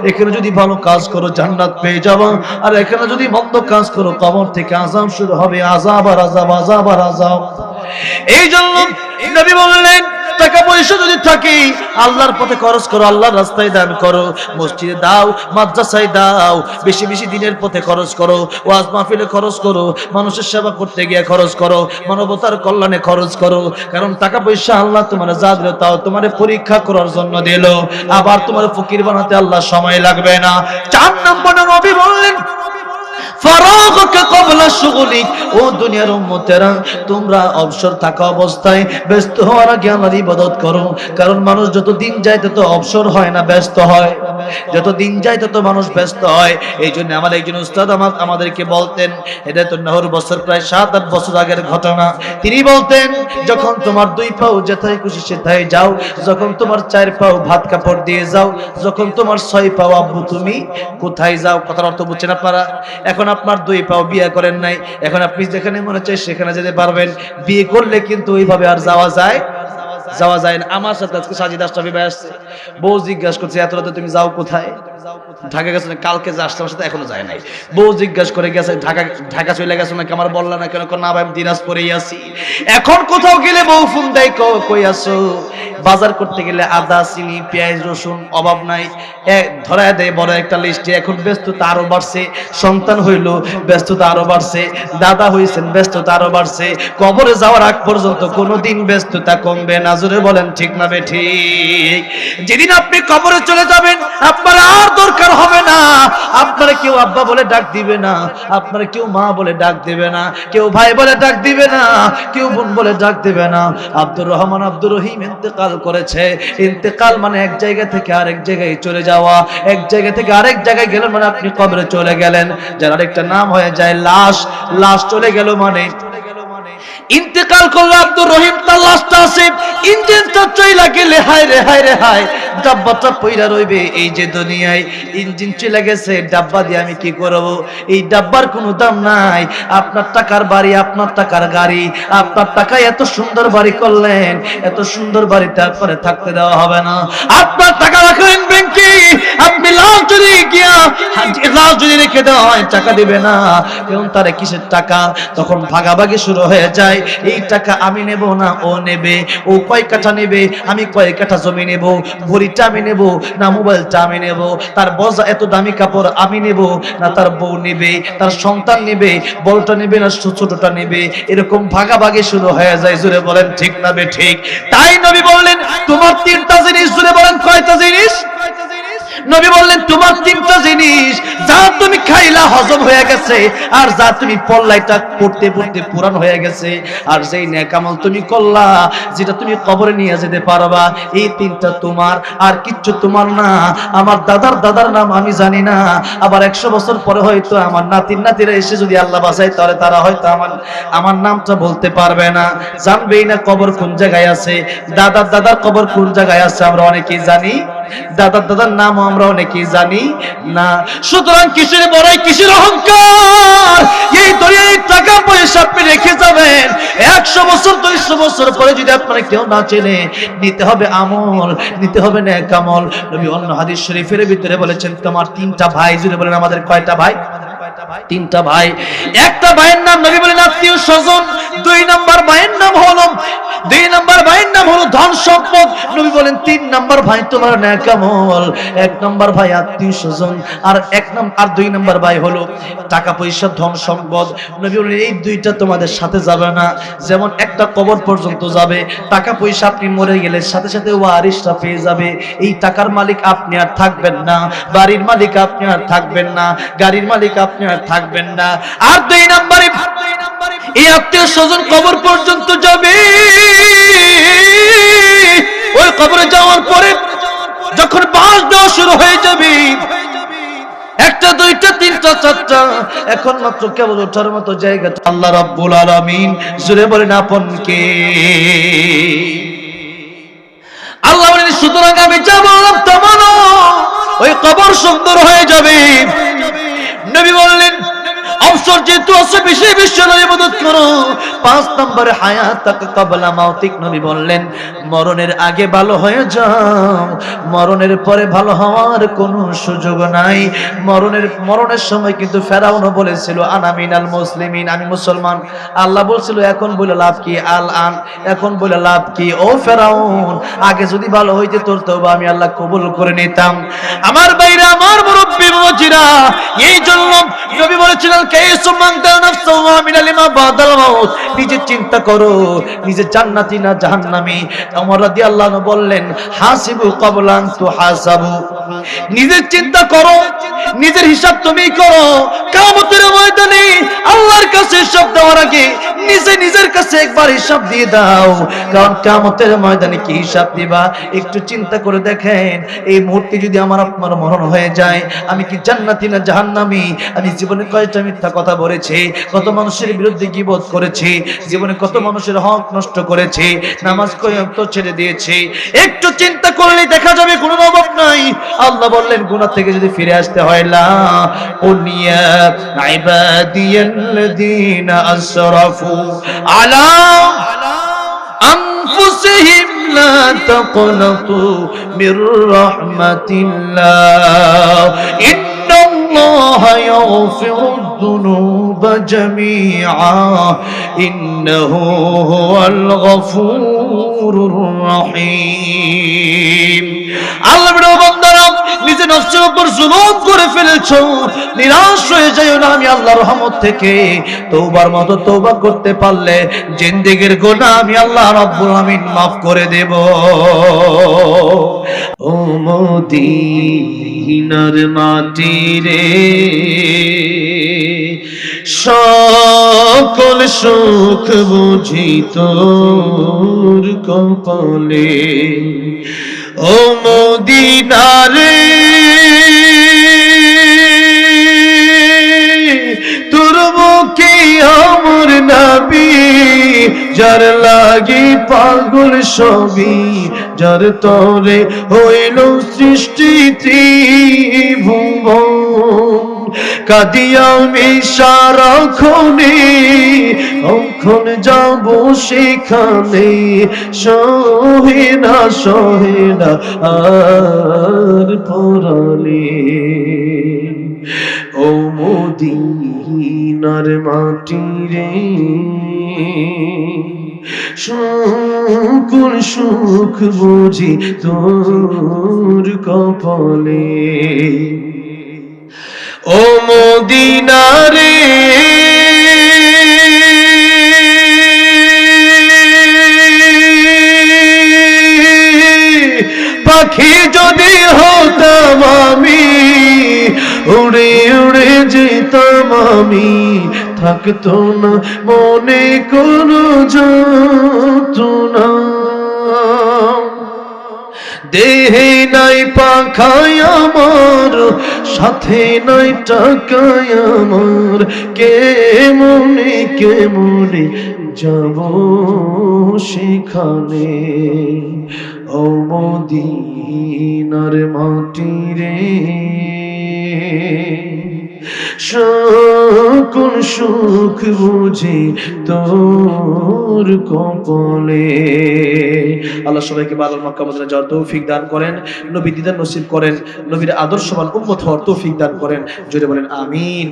এখানে যদি ভালো কাজ করো জান্নাত পেয়ে যাবা, আর এখানে যদি মন্দ কাজ করো কবর থেকে আযাব শুরু হবে, আযাব আর আযাব, আযাব আর আযাব। এই জন্য নবী বললেন, টাকা পয়সা যদি থাকে আল্লাহর পথে খরচ করো, আল্লাহর রাস্তায় দান করো, মসজিদে দাও, মাদ্রাসায় দাও, বেশি বেশি দিনের পথে খরচ করো, ওয়াজ মাহফিলে খরচ করো, মানুষের সেবা করতে গিয়ে খরচ করো, মানবতার কল্যাণে খরচ করো। কারণ টাকা পয়সা আল্লাহ তোমার যা দিল তাও তোমার পরীক্ষা করার জন্য দিল, আবার তোমার ফকির বানাতে আল্লাহ সময় লাগবে না। 4 নম্বরে নবী বললেন ফারাগকা ক্বাবলা শুগলিক, ও দুনিয়ার উম্মতেরা তোমরা অবসর থাকা অবস্থায় ব্যস্ত হওয়ার আগে আমার ইবাদত করো। কারণ মানুষ যত দিন যায় তত অবসর হয় না, ব্যস্ত হয়। যত দিন যায় তত মানুষ ব্যস্ত হয়। এই জন্য আমার একজন উস্তাদ আমাদেরকে বলতেন, এটা তো নহর বছর প্রায় 7-8 বছর আগের ঘটনা। তিনি বলতেন যখন তোমার 2 পাও যেথায় খুশি সেথায় যাও, যখন তোমার 4 পাও ভাত কাপড় দিয়ে যাও, যখন তোমার 6 পাও আব্বু তুমি কোথায় যাও। কথার অর্থ বুঝছেন আপনারা? এখন আপনার 2 পাও বিয়ে করেন নাই, এখন আপনি যেখানে মনে চায় সেখানে যেতে পারবেন। বিয়ে করলে কিন্তু ওইভাবে আর যাওয়া যায় না। আমার সাথে আজকে সাজিদ আশরাফি ভাই আসছে, বউ জিজ্ঞাসা করছে এত রাতে তুমি যাও কোথায়? ঢাকা গেছো না? কালকে যে আসছে আমার সাথে এখনো যায় নাই। বউ জিজ্ঞাসা করে গেছে ঢাকা চলে গেছো নাকি? আমার বললা না কেন? না ভাই আমি দিনাজপুরেই আছি। এখন কোথাও গেলে বউ ফোন দেয়, কই আছো? বাজার করতে গেলে আদা চিনি পেঁয়াজ রসুন অভাব নাই, ধরায় দেয় বড় একটা লিস্টে। এখন ব্যস্ততা আরো বাড়ছে, সন্তান হইল ব্যস্ততা আরো বাড়ছে, দাদা হইছেন ব্যস্ততা আরো বাড়ছে। কবরে যাওয়ার আগ পর্যন্ত কোনোদিন ব্যস্ততা কমবে না। জোরে বলেন ঠিক না বেঠিক? যেদিন আপনি কবরে চলে যাবেন আপনার আর দরকার হবে না, আপনারা কেউ আব্বা বলে ডাক দিবে না, আপনারা কেউ মা বলে ডাক দিবে না, কেউ ভাই বলে ডাক দিবে না, কেউ বোন বলে ডাক দিবে না। আব্দুর রহমান আব্দুর রহিম ইন্তেকাল করেছে। ইন্তেকাল মানে এক জায়গা থেকে আরেক জায়গায় চলে যাওয়া, এক জায়গা থেকে আরেক জায়গায় গেলেন মানে আপনি কবরে চলে গেলেন। যার আরেকটা নাম হয়ে যায় লাশ চলে গেল মানে ইন্তেকাল করলো আব্দুর রহিম, তার লাশটা আছে, ইঞ্জিনটা চইলা গেলে হায় রে হায় রে হায়, ডাব্বাটা পইরা রইবে এই যে দুনিয়ায়। ইঞ্জিন চলে গেছে, ডাব্বা দিয়ে আমি কি করব? এই ডাব্বার কোনো দাম নাই। আপনার টাকার বাড়ি, আপনার টাকার গাড়ি, আপনার টাকায় এত সুন্দর বাড়ি করলেন, এত সুন্দর বাড়ি তারপরে থাকতে দেওয়া হবে না। আপনার টাকা রাখলেন ব্যাংকে, আপনি লাশ যদি রেখে দেওয়া হয় টাকা দিবে না। এবং তারে কিসের টাকা? তখন ভাগাভাগি শুরু হয়ে যায়। এই টাকা আমি নেব না ও নেবে, ও কয় কাঠা নেবে, আমি কয় কাঠা জমি নেব, ভরিটা আমি নেব না মোবাইলটা আমি নেব, তার বজা এত দামি কাপড় আমি নেব না তার বউ নেবে, তার সন্তান নেবে, বড়টা নেবে না ছোটটা নেবে। এরকম ভাগাভাগি শুরু হয়ে যায়। জোরে বলেন ঠিক না বেঠিক? তাই নবী বললেন তোমার 3টা জিনিস। জোরে বলেন কয়টা জিনিস? নবী বললেন তোমার 3টা জিনিস, যা তুমি খাইলা হজম হয়ে গেছে, আর যা তুমি পড়লাইটা পড়তে পড়তে পুরান হয়ে গেছে, আর যেই নেক আমল তুমি করলা যেটা তুমি কবরে নিয়ে যেতে পারবা, এই 3টা তোমার, আর কিচ্ছু তোমার না। আমার দাদার নাম আমি জানি না, আবার 100 বছর পরে হয়তো আমার নাতিরা এসে যদি আল্লাহ বাঁচায় তাহলে তারা হয়তো আমার নামটা বলতে পারবে না, জানবেই না কবর কোন জায়গায় আছে, দাদার কবর কোন জায়গায় আছে আমরা অনেকেই জানি, দাদার নাম আমরা অনেকেই জানি না। সুতরাং কিসের বড়াই, কিসের অহংকার? এই দুনিয়ায় টাকা পয়সা আপনি রেখে যাবেন, 100 বছর 200 বছর পরে যদি আপনারা কেউ না চেনে, নিতে হবে আমল, নিতে হবে নেক আমল। নবী অন্য হাদিস শরীফের ভিতরে বলেছেন তোমার 3টা ভাই। জুড়ে বলেন আমাদের কয়টা ভাই? 3টা ভাই। একটা ভাইয়ের নাম নবী বলেন আত্মীয় স্বজন, 2 নাম্বার ভাইয়ের নাম হলো ধন সম্পদ। নবী বলেন 3 নাম্বার ভাই তোমার নেক আমল। 1 নাম্বার ভাই আত্মীয় স্বজন, আর 2 নাম্বার ভাই হলো টাকা পয়সা ধন সম্পদ। নবী বলেন এই 2টা তোমাদের সাথে যাবে না। যেমন একটা কবর পর্যন্ত যাবে, টাকা পয়সা আপনি মরে গেলে সাথে সাথে ওয়ারিসরা পেয়ে যাবে। এই টাকার মালিক আপনি আর থাকবেন না, বাড়ির মালিক আপনি আর থাকবেন না, গাড়ির মালিক আপনি আর থাকবেন না। আর 2 নাম্বারে এই আত্মীয় স্বজন কবর পর্যন্ত যাবে। ওই কবরে যাওয়ার পরে যখন বাস দেওয়া শুরু হয়ে যাবে, 1টা 2টা 3টা 4টা, এখন মাত্র কেবল ওঠার মতো জায়গা। আল্লাহ রাব্বুল আলামিন জোরে বলেন আপন কে? আল্লাহ বলেন সুতরাং আমি যা বললাম তা মানো, ওই কবর সুন্দর হয়ে যাবে। নবী বললেন বছর যেহেতু আছে বেশি বেশি ইবাদত করো। 5 নম্বরে হায়াতাক ক্বাবলা মাউতিক, নবী বললেন মরণের আগে ভালো হয়ে যাও, মরণের পরে ভালো হওয়ার কোনো সুযোগ নাই। মরণের সময় কিন্তু ফেরাউনও বলেছিল আনা মিনাল মুসলিমিন, আমি মুসলমান। আল্লাহ বলছিল এখন বলে লাভ কি, আল আন, এখন বলে লাভ কি? ও ফেরাউন, আগে যদি ভালো হইতে তোর তওবা আমি আল্লাহ কবুল করে নিতাম। আমার ভাইরা, আমার মুরব্বি বাবাজিরা, এই জন্য নবী বলেছিলেন কাইসু মান কানা নাফসুহু মিনাল লিমা বাদাল মাউত, নিজে চিন্তা করো নিজে জান্নাতি না জাহান্নামী। ওমর রাদিয়াল্লাহু আনহু বললেন হাসিবু ক্বাবলা আন তুহাসাবু, নিজের চিন্তা করো, নিজের হিসাব তুমি করো। কিয়ামতের ময়দানে আল্লাহর কাছে হিসাব দেওয়ার আগে নিজের কাছে একবার হিসাব দিয়ে দাও, কারণ কিয়ামতের ময়দানে কি হিসাব দিবা একটু চিন্তা করে দেখেন। এই মুহূর্তে যদি আমার আপনার মরণ হয়ে যায়, আমি কি জান্নাতি না জাহান্নামী? আমি জীবনে কয়টা মিথ্যা কথা বলেছি, কত মানুষের বিরুদ্ধে গীবত করেছি, জীবনে কত মানুষের হক নষ্ট করেছি, নামাজ কয়েক তো ছেড়ে দিয়েছি। একটু চিন্তা করলে দেখা যাবে কোনো অভাব নাই। আল্লাহ বললেন গুনাহ থেকে যদি ফিরে আসতে হয়, লা উনিয়া ইবাদিয়াল্লাযীনা আসরাফু আলা أنفسهم لا تقنطوا من رحمة الله إن الله يغفر الذنوب جميعا إنه هو الغفور الرحيم আল্লাহ বড় বান্দারা, নিজে নফসের উপর জুলুম করে ফেলেছো, নিরাশ হয়ে যাও না। আমি আল্লাহর রহমত থেকে তওবার মতো তওবা করতে পারলে জিন্দেগীর গুনাহ আমি আল্লাহ রাব্বুল আমিন maaf করে দেব। ও মদিনার মাটি রে, সকল সুখ বুঝি তোর কপালে। ও মদিনা রে, তোর মুখে আমার নবী, যার লাগি পাগল সবই, যার তরে হইল সৃষ্টি ত্রিভুবন। কাদিয়া আমি সারাক্ষণে, কখন যাব সেখানে, সহে না আর পরালে। ও মদিনার মাটি রে, সকল সুখ বুঝি তোর কপালে। ও মদিনা রে, পাখি যদি হতাম আমি, উড়ে উড়ে যেতাম আমি, থাকতো না মনে কোনো যন্ত্রণা। দেহে নাই পাখায় আমার, সাথে নাই টাকায় আমার, কেমনে যাব সেখানে। ও মদিনার মাটি রে, সকল সুখ বুঝি তোর কপালে। আল্লাহ সবাইকে ভালো মক্কা মদিনা যাওয়ার তৌফিক দান করেন, নবী দিদার নসিব করেন, নবীর আদর্শবান উম্মত হওয়ার তৌফিক দান করেন। জোরে বলেন আমিন।